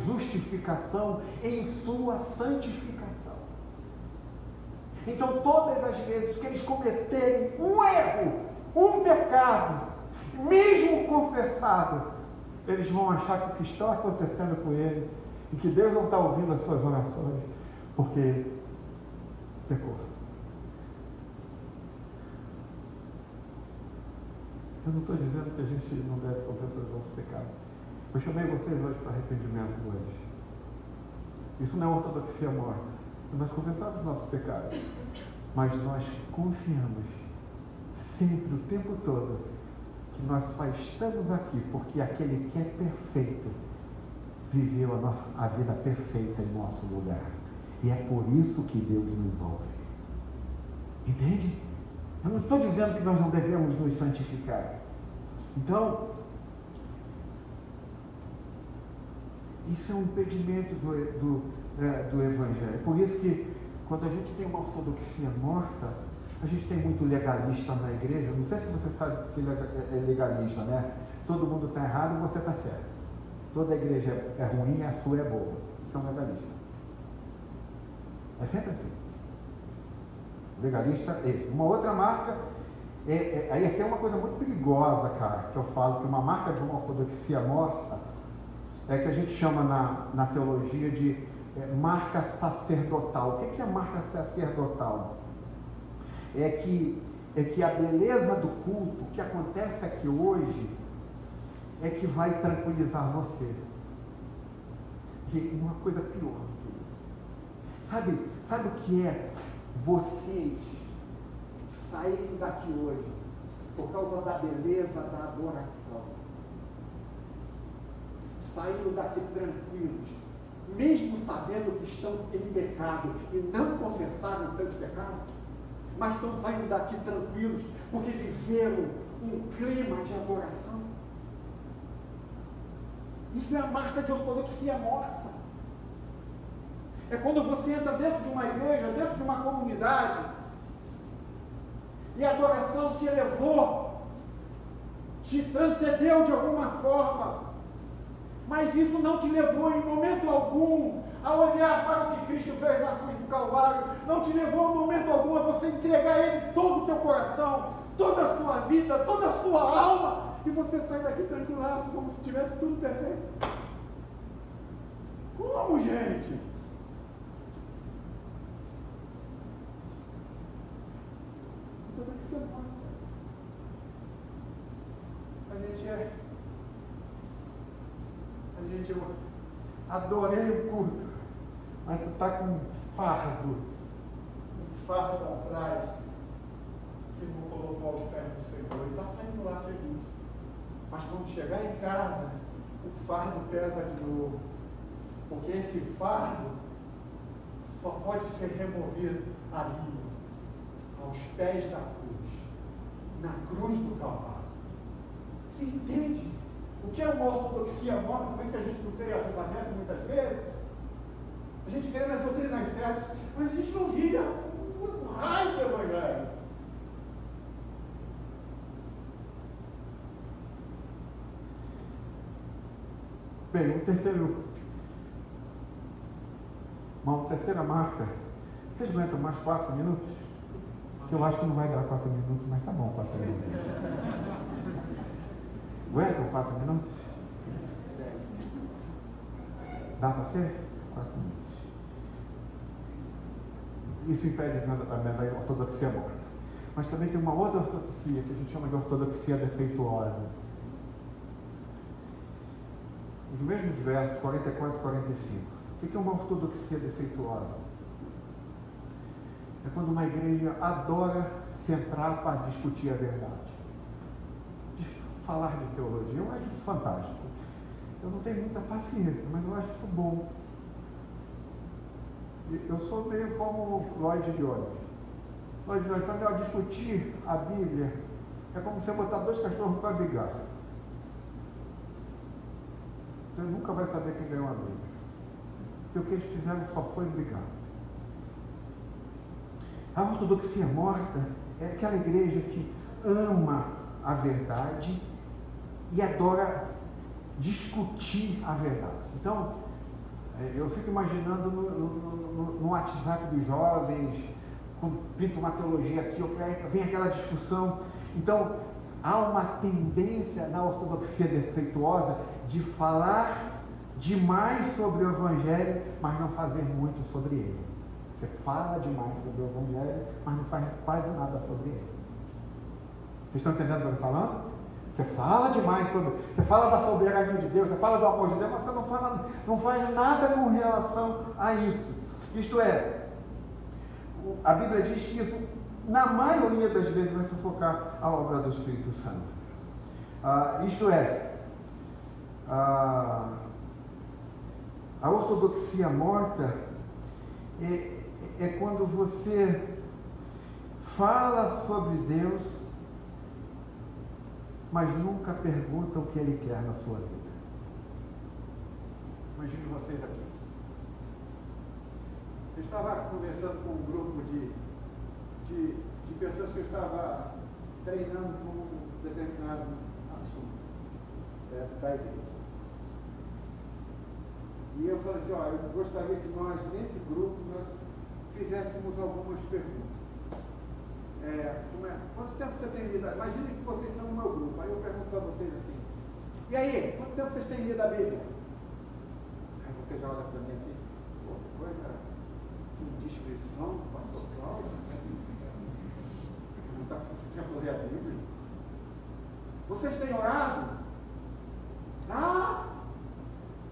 justificação em sua santificação. Então, todas as vezes que eles cometerem um erro, um pecado, mesmo confessado, eles vão achar que o que está acontecendo com ele e que Deus não está ouvindo as suas orações, porque pecou. Eu não estou dizendo que a gente não deve confessar os nossos pecados. Eu chamei vocês hoje para arrependimento hoje. Isso não é ortodoxia morta. Nós confessamos os nossos pecados, mas nós confiamos sempre, o tempo todo, que nós só estamos aqui porque aquele que é perfeito viveu a vida perfeita em nosso lugar, e é por isso que Deus nos ouve. Entende? Eu não estou dizendo que nós não devemos nos santificar. Então, isso é um impedimento do Evangelho. Por isso que, quando a gente tem uma ortodoxia morta, a gente tem muito legalista na igreja. Não sei se você sabe que é legalista, né? Todo mundo está errado e você está certo. Toda igreja é ruim e a sua é boa. Isso é um legalista. É sempre assim. Legalista é esse. Uma outra marca, aí aqui é uma coisa muito perigosa, cara, que eu falo que uma marca de uma ortodoxia morta é que a gente chama na teologia de marca sacerdotal. O que é a marca sacerdotal? É que a beleza do culto, o que acontece aqui hoje, é que vai tranquilizar você. E uma coisa pior do que isso. Sabe o que é vocês saírem daqui hoje por causa da beleza da adoração, saindo daqui tranquilos, mesmo sabendo que estão em pecado e não confessaram os seus pecados, mas estão saindo daqui tranquilos porque viveram um clima de adoração. Isso é a marca de ortodoxia morta. É quando você entra dentro de uma igreja, dentro de uma comunidade, e a adoração te elevou, te transcendeu de alguma forma, mas isso não te levou em momento algum a olhar para o que Cristo fez na cruz do Calvário, não te levou em momento algum a você entregar a Ele todo o teu coração, toda a sua vida, toda a sua alma, e você sai daqui tranquilaço, como se tivesse tudo perfeito. Como, gente? Tudo que você pode. Eu adorei o culto, mas tu está com um fardo atrás, que não colocou aos pés do Senhor, e está saindo lá feliz. Mas quando chegar em casa, o fardo pesa de novo, porque esse fardo só pode ser removido ali, aos pés da cruz, na cruz do Calvário. Você entende o que é uma ortodoxia morta? Por isso que a gente não tem avivamento muitas vezes. A gente crê nas doutrinas certas, mas a gente não vira o raio do Evangelho. Bem, uma terceira marca. Vocês aguentam mais 4 minutos? Que eu acho que não vai dar 4 minutos, mas tá bom 4 minutos. Aguentam 4 minutos? Dá para ser? 4 minutos. Isso impede nada também da ortodoxia morta. Mas também tem uma outra ortodoxia que a gente chama de ortodoxia defeituosa. Os mesmos versos, 44 e 45. O que é uma ortodoxia defeituosa? É quando uma igreja adora centrar para discutir a verdade. Falar de teologia, eu acho isso fantástico. Eu não tenho muita paciência, mas eu acho isso bom. Eu sou meio como Lloyd Jones. Lloyd Jones, para discutir a Bíblia, é como você botar 2 cachorros para brigar. Você nunca vai saber quem ganhou a Bíblia. Porque o que eles fizeram só foi brigar. A ortodoxia morta é aquela igreja que ama a verdade e adora discutir a verdade. Então, eu fico imaginando no WhatsApp dos jovens, quando pinta uma teologia aqui, vem aquela discussão. Então, há uma tendência na ortodoxia defeituosa de falar demais sobre o Evangelho, mas não fazer muito sobre ele. Você fala demais sobre o Evangelho, mas não faz quase nada sobre ele. Vocês estão entendendo o que eu estou falando? Você fala demais sobre... Você fala da soberania de Deus, você fala do amor de Deus, mas você não faz nada com relação a isso. Isto é, a Bíblia diz que isso, na maioria das vezes, vai sufocar a obra do Espírito Santo. Isto é, a ortodoxia morta é quando você fala sobre Deus, mas nunca pergunta o que Ele quer na sua vida. Imagine vocês aqui. Eu estava conversando com um grupo de pessoas que eu estava treinando com um determinado assunto da igreja. E eu falei assim, eu gostaria que nós, nesse grupo, nós fizéssemos algumas perguntas. Quanto tempo você tem lido? Imagine que vocês são no meu grupo. Aí eu pergunto para vocês assim, e aí, quanto tempo vocês têm lido a Bíblia? Aí você já olha para mim assim, coisa, que descrição do pastor Cláudio, não está conseguindo ler a Bíblia. Vocês têm orado?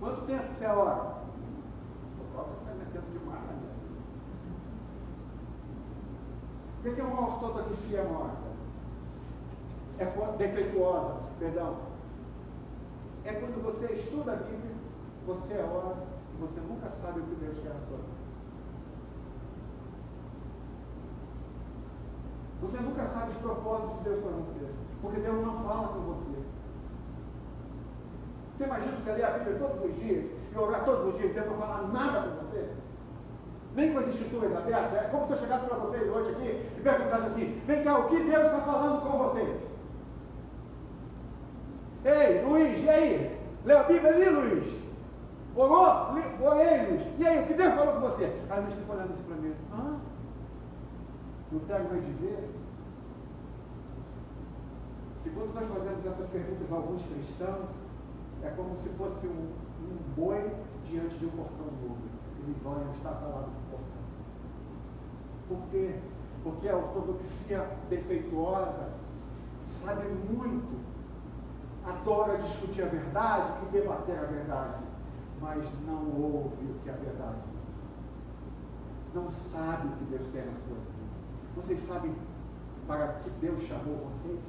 Quanto tempo você ora? O Cláudio está metendo demais, né? O que é uma ortodoxia morta? É defeituosa, perdão. É quando você estuda a Bíblia, você ora e você nunca sabe o que Deus quer na sua vida. Você nunca sabe os propósitos de Deus para você, porque Deus não fala com você. Você imagina você ler a Bíblia todos os dias e orar todos os dias, Deus não falar nada com você? Nem com as escrituras abertas. É como se eu chegasse para vocês hoje aqui e perguntasse assim: vem cá, o que Deus está falando com vocês? Ei, Luiz, e aí? Leu a Bíblia ali, Luiz? Orou? Orei, Luiz. E aí, o que Deus falou com você? Aí o Luiz fica olhando assim para mim: Lutero vai dizer que quando nós fazemos essas perguntas a alguns cristãos, é como se fosse um boi diante de um portão novo. Eles olham, está falado do portão. Por quê? Porque a ortodoxia defeituosa sabe muito, adora discutir a verdade e debater a verdade, mas não ouve o que é a verdade. Não sabe o que Deus quer na sua vida. Vocês sabem para que Deus chamou vocês?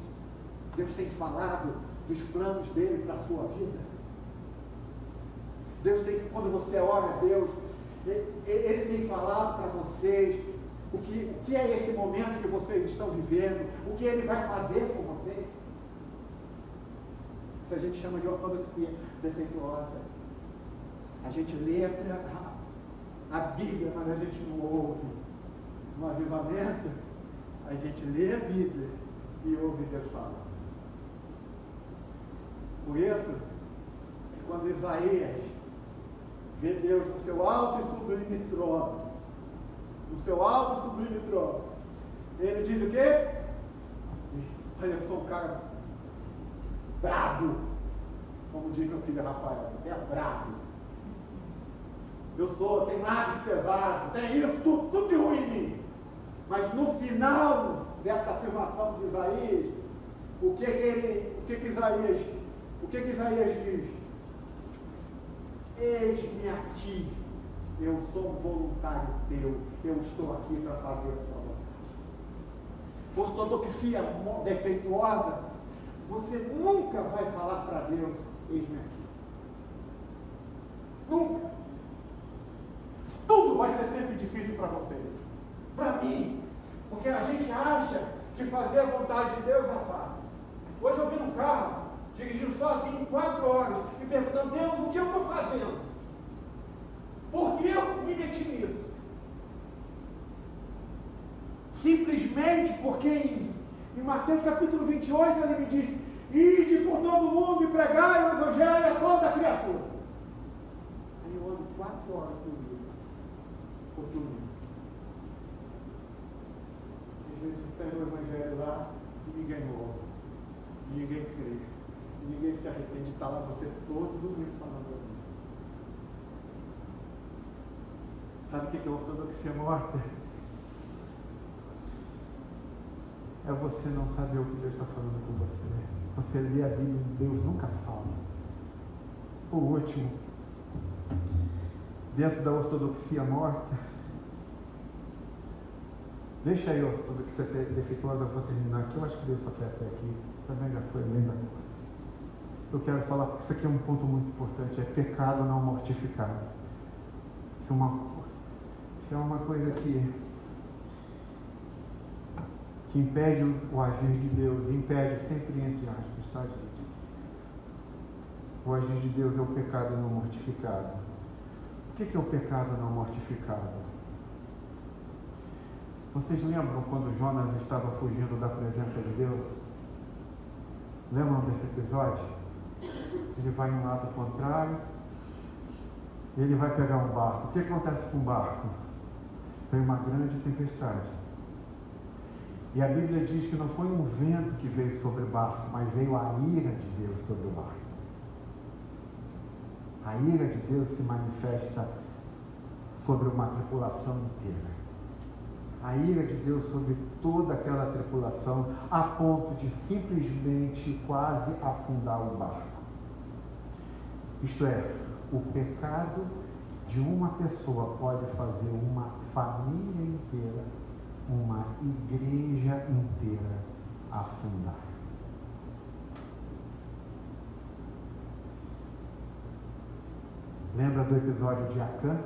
Deus tem falado dos planos dele para a sua vida. Deus tem, quando você ora a Deus, Ele tem falado para vocês o que é esse momento que vocês estão vivendo, o que Ele vai fazer com vocês. Isso a gente chama de ortodoxia defeituosa. A gente lê a Bíblia, mas a gente não ouve. No avivamento, a gente lê a Bíblia e ouve Deus falar. Por isso, quando Isaías vê Deus no seu alto e sublime trono, ele diz o quê? Olha, eu sou um cara brabo, como diz meu filho Rafael, é brabo. Tem lábios pesados, tem isso, tudo de ruim em mim. Mas no final dessa afirmação de Isaías, o que Isaías diz? Eis-me aqui, eu sou um voluntário teu, eu estou aqui para fazer a sua vontade. Ortodoxia defeituosa, você nunca vai falar para Deus: eis-me aqui. Nunca. Tudo vai ser sempre difícil para vocês. Para mim. Porque a gente acha que fazer a vontade de Deus é fácil. Hoje eu vi num carro, dirigindo sozinho 4 horas, e perguntando: Deus, o que eu estou fazendo? Por que eu me meti nisso? Simplesmente porque em Mateus capítulo 28 ele me disse: ide por todo mundo e pregai o evangelho a toda criatura. Aí eu ando 4 horas por dia. Por tudo. Às vezes você pega o evangelho lá e ninguém ouve, e ninguém crê, e ninguém se arrepende. Está lá você todo domingo falando a Deus. Sabe o que é ortodoxia morta? É você não saber o que Deus está falando com você. Você lê a Bíblia e Deus nunca fala. Por último, dentro da ortodoxia morta, deixa aí a ortodoxia defeituosa, eu vou terminar aqui. Eu acho que Deus só quer até aqui. Também já foi bem da conta. Eu quero falar, porque isso aqui é um ponto muito importante: é pecado não mortificado. Isso é uma coisa que impede o agir de Deus, impede sempre entre aspas, tá, gente? O agir de Deus é o pecado não mortificado. O que é o pecado não mortificado? Vocês lembram quando Jonas estava fugindo da presença de Deus? Lembram desse episódio? Ele vai em um lado contrário, e ele vai pegar um barco. O que acontece com o barco? Tem uma grande tempestade. E a Bíblia diz que não foi um vento que veio sobre o barco, mas veio a ira de Deus sobre o barco. A ira de Deus se manifesta sobre uma tripulação inteira. A ira de Deus sobre toda aquela tripulação, a ponto de simplesmente quase afundar o barco. Isto é, o pecado de uma pessoa pode fazer uma família inteira uma igreja inteira afundar. Lembra do episódio de Acã?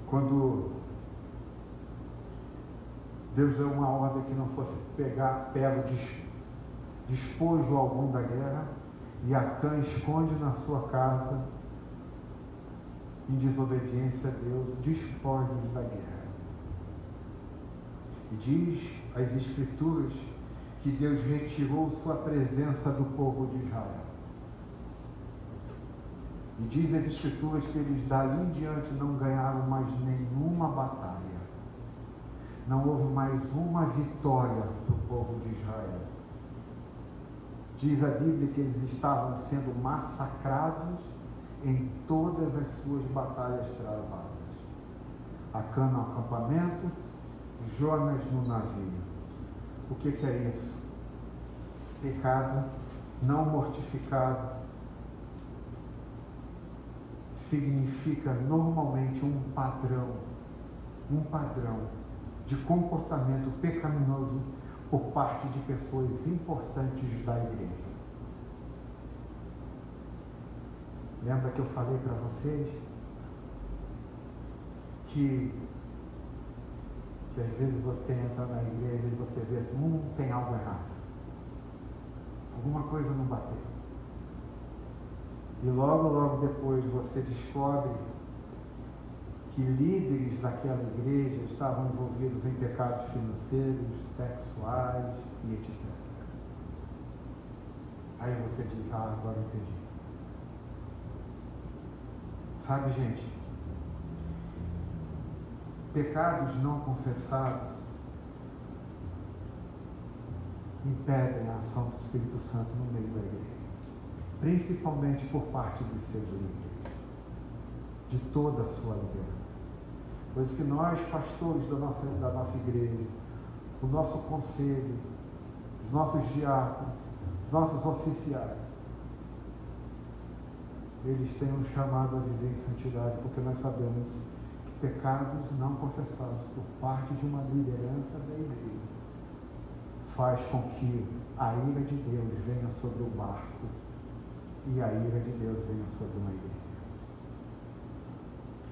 Quando Deus deu uma ordem que não fosse pego despojo algum da guerra, e Acã esconde na sua casa, em desobediência a Deus, despojos da guerra. E diz as Escrituras que Deus retirou sua presença do povo de Israel. E diz as Escrituras que eles dali em diante não ganharam mais nenhuma batalha. Não houve mais uma vitória para o povo de Israel. Diz a Bíblia que eles estavam sendo massacrados em todas as suas batalhas travadas. Acã no acampamento, Jonas no navio. O que é isso? Pecado não mortificado significa normalmente um padrão de comportamento pecaminoso por parte de pessoas importantes da igreja. Lembra que eu falei para vocês que às vezes você entra na igreja e você vê assim, tem algo errado. Alguma coisa não bateu. E logo depois você descobre que líderes daquela igreja estavam envolvidos em pecados financeiros, sexuais e etc. Aí você diz, agora entendi. Sabe, gente, pecados não confessados impedem a ação do Espírito Santo no meio da igreja, principalmente por parte dos seus líderes, de toda a sua liderança. Por isso que nós, pastores da nossa igreja, o nosso conselho, os nossos diáconos, os nossos oficiais, eles têm um chamado a viver em santidade, porque nós sabemos que pecados não confessados por parte de uma liderança da igreja faz com que a ira de Deus venha sobre o barco e a ira de Deus venha sobre uma igreja.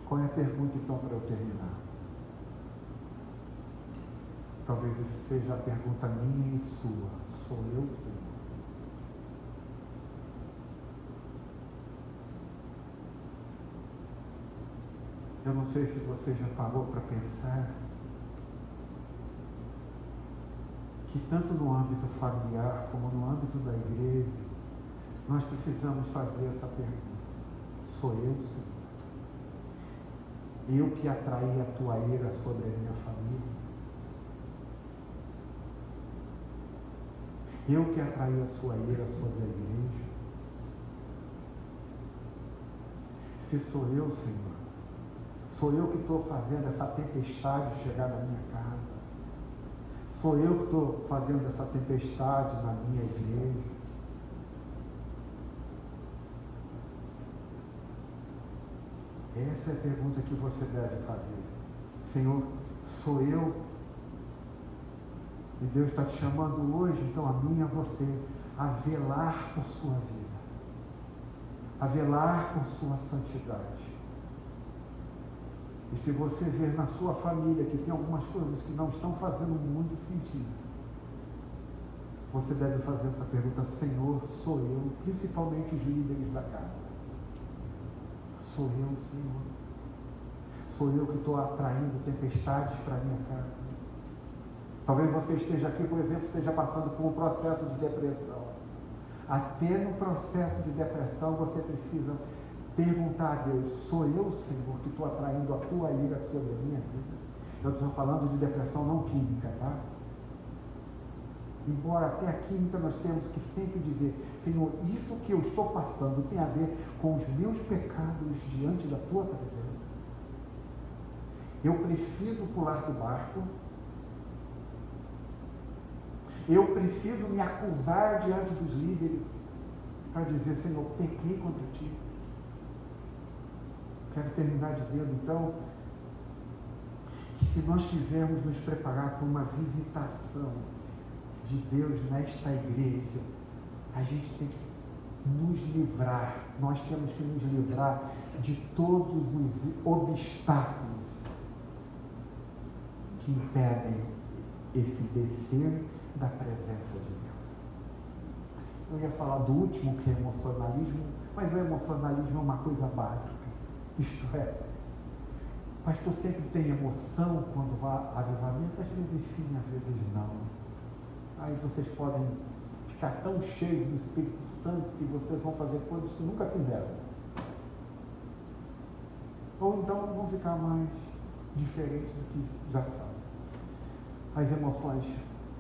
Qual é a pergunta então para eu terminar? Talvez essa seja a pergunta minha e sua. Sou eu, Senhor? Eu não sei se você já parou para pensar que tanto no âmbito familiar como no âmbito da igreja, nós precisamos fazer essa pergunta. Sou eu, Senhor? Eu que atraí a tua ira sobre a minha família? Eu que atraí a sua ira sobre a igreja? Se sou eu, Senhor, sou eu que estou fazendo essa tempestade chegar na minha casa? Sou eu que estou fazendo essa tempestade na minha igreja? Essa é a pergunta que você deve fazer. Senhor, sou eu? E Deus está te chamando hoje, então, a mim e a você, a velar por sua vida, a velar por sua santidade. E se você ver na sua família que tem algumas coisas que não estão fazendo muito sentido, você deve fazer essa pergunta: Senhor, sou eu? Principalmente os líderes da casa. Sou eu, Senhor? Sou eu que estou atraindo tempestades para a minha casa? Talvez você esteja aqui, por exemplo, esteja passando por um processo de depressão. Até no processo de depressão você precisa perguntar a Deus: sou eu, Senhor, que estou atraindo a tua ira sobre a minha vida? Eu estou falando de depressão não química, tá? Embora até a química nós temos que sempre dizer: Senhor, isso que eu estou passando tem a ver com os meus pecados diante da tua presença. Eu preciso pular do barco. Eu preciso me acusar diante dos líderes para dizer: Senhor, pequei contra ti. Quero terminar dizendo, então, se nós quisermos nos preparar para uma visitação de Deus nesta igreja, a gente tem que nos livrar, nós temos que nos livrar de todos os obstáculos que impedem esse descer da presença de Deus. Eu ia falar do último, que é emocionalismo, mas o emocionalismo é uma coisa básica. Isto é, o pastor sempre tem emoção quando vai a avivamento, às vezes sim, às vezes não. Aí vocês podem ficar tão cheios do Espírito Santo que vocês vão fazer coisas que nunca fizeram. Ou então vão ficar mais diferentes do que já são. As emoções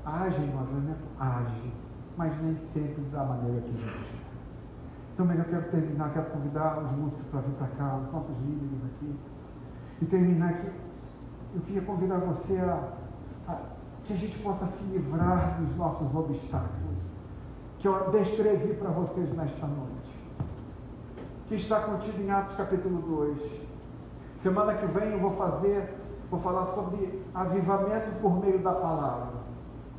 agem no avivamento? Agem, mas nem sempre da maneira que a gente espera. Então, mas eu quero terminar, quero convidar os músicos para vir para cá, os nossos líderes aqui, e terminar aqui. Eu queria convidar você que a gente possa se livrar dos nossos obstáculos, que eu descrevi para vocês nesta noite, que está contido em Atos capítulo 2. Semana que vem eu vou falar sobre avivamento por meio da palavra,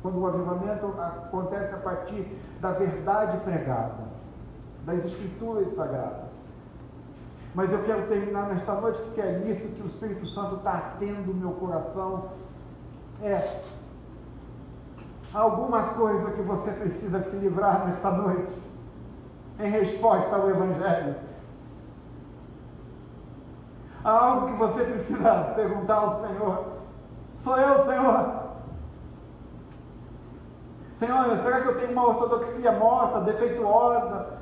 quando o avivamento acontece a partir da verdade pregada, das Escrituras Sagradas. Mas eu quero terminar nesta noite, porque é nisso que o Espírito Santo está atendo o meu coração. Alguma coisa que você precisa se livrar nesta noite, em resposta ao Evangelho. Há algo que você precisa perguntar ao Senhor. Sou eu, Senhor? Senhor, será que eu tenho uma ortodoxia morta, defeituosa?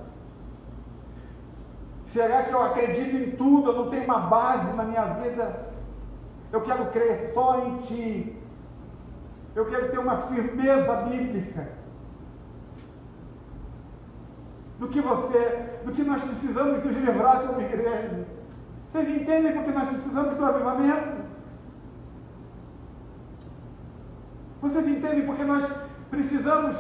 Será que eu acredito em tudo, eu não tenho uma base na minha vida? Eu quero crer só em Ti. Eu quero ter uma firmeza bíblica. Do que nós precisamos nos livrar como igreja. Vocês entendem porque nós precisamos do avivamento? Vocês entendem porque nós precisamos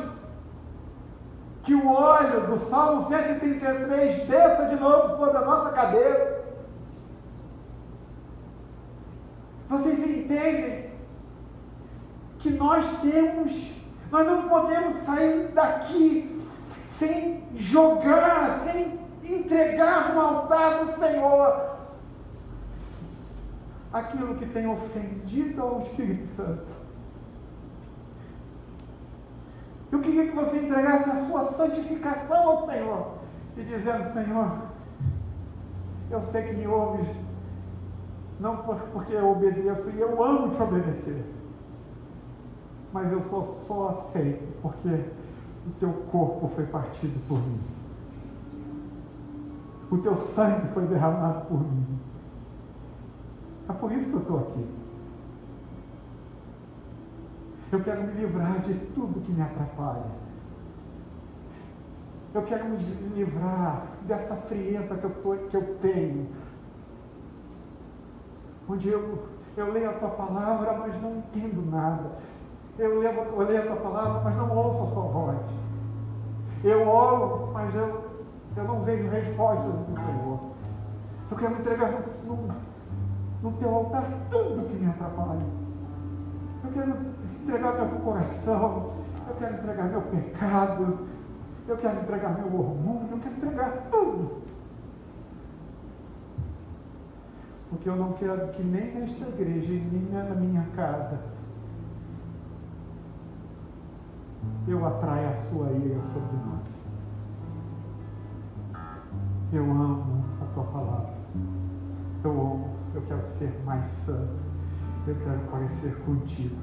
que o óleo do Salmo 133 desça de novo sobre a nossa cabeça? Vocês entendem que nós não podemos sair daqui sem jogar, sem entregar no altar do Senhor aquilo que tem ofendido ao Espírito Santo. Eu queria que você entregasse a sua santificação ao Senhor e dizendo: Senhor, eu sei que me ouves, não porque eu obedeço, e eu amo te obedecer, mas eu só aceito porque o teu corpo foi partido por mim, o teu sangue foi derramado por mim. É por isso que eu estou aqui. Eu quero me livrar de tudo que me atrapalha. Eu quero me livrar dessa frieza que eu tenho, onde eu leio a tua palavra, mas não entendo nada. Eu leio a tua palavra, mas não ouço a tua voz. Eu oro, mas eu não vejo resposta do Senhor. Eu quero entregar no teu altar tudo que me atrapalha. Eu quero entregar meu coração, eu quero entregar meu pecado, eu quero entregar meu orgulho, eu quero entregar tudo. Porque eu não quero que nem nesta igreja, nem na minha casa, eu atraia a sua ira sobre nós. Eu amo a tua palavra. Eu quero ser mais santo. Eu quero parecer contigo.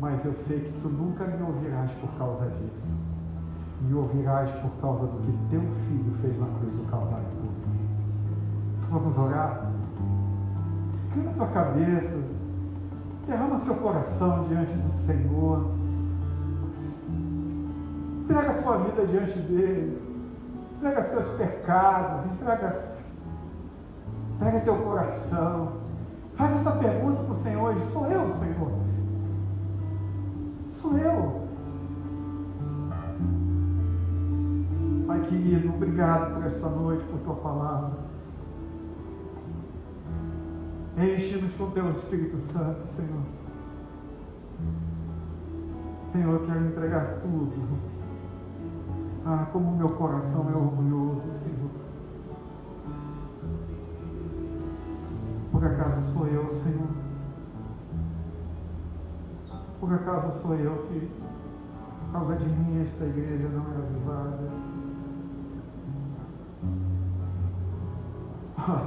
Mas eu sei que tu nunca me ouvirás por causa disso. Me ouvirás por causa do que teu filho fez na cruz do Calvário por mim. Vamos orar? Inclina a tua cabeça. Derrama seu coração diante do Senhor. Entrega a sua vida diante dele. Entrega seus pecados. Entrega teu coração. Faz essa pergunta para o Senhor hoje. Sou eu, Senhor? Sou eu? Pai querido, obrigado por esta noite, por tua palavra. Enche-nos com teu Espírito Santo, Senhor. Senhor, eu quero entregar tudo. Como meu coração é orgulhoso, Senhor. Por acaso sou eu, Senhor? Por acaso sou eu que, por causa de mim, esta igreja não é avivada?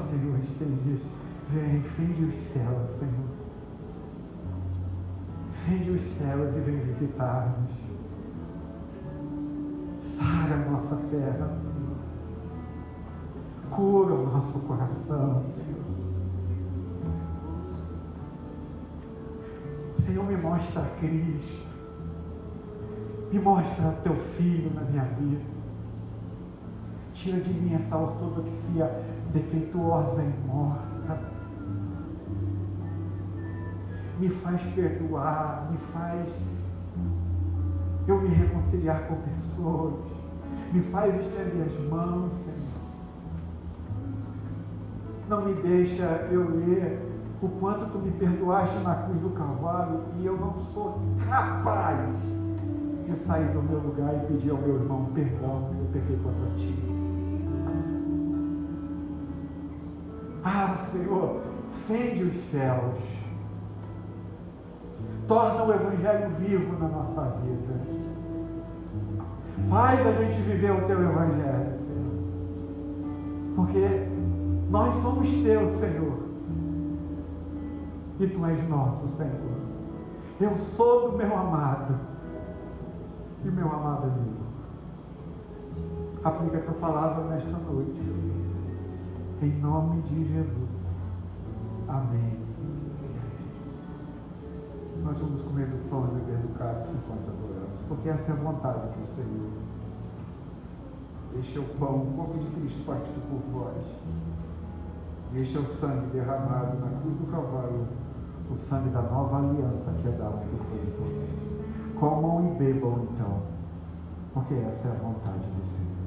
Senhor, fende os céus, Senhor. Fende os céus e vem visitar-nos. Sara a nossa terra, Senhor. Cura o nosso coração, Senhor. Senhor, me mostra a Cristo. Me mostra teu Filho na minha vida. Tira de mim essa ortodoxia defeituosa e morta. Me faz perdoar, me faz eu me reconciliar com pessoas, me faz estender as mãos, Senhor. Não me deixa eu ler o quanto tu me perdoaste na cruz do Calvário e eu não sou capaz de sair do meu lugar e pedir ao meu irmão perdão que eu pequei contra ti. Senhor, fende os céus. Torna o Evangelho vivo na nossa vida. Faz a gente viver o teu Evangelho, Senhor. Porque nós somos teus, Senhor. E tu és nosso, Senhor. Eu sou do meu amado. E meu amado amigo. Aplica a tua palavra nesta noite, Senhor. Em nome de Jesus. Amém. Nós vamos comer do pão e beber do cálice enquanto adoramos, porque essa é a vontade do Senhor. Este é o pão, o corpo de Cristo partido por vós. E este é o sangue derramado na cruz do Calvário, o sangue da nova aliança que é dado por todos vocês. Comam e bebam então, porque essa é a vontade do Senhor.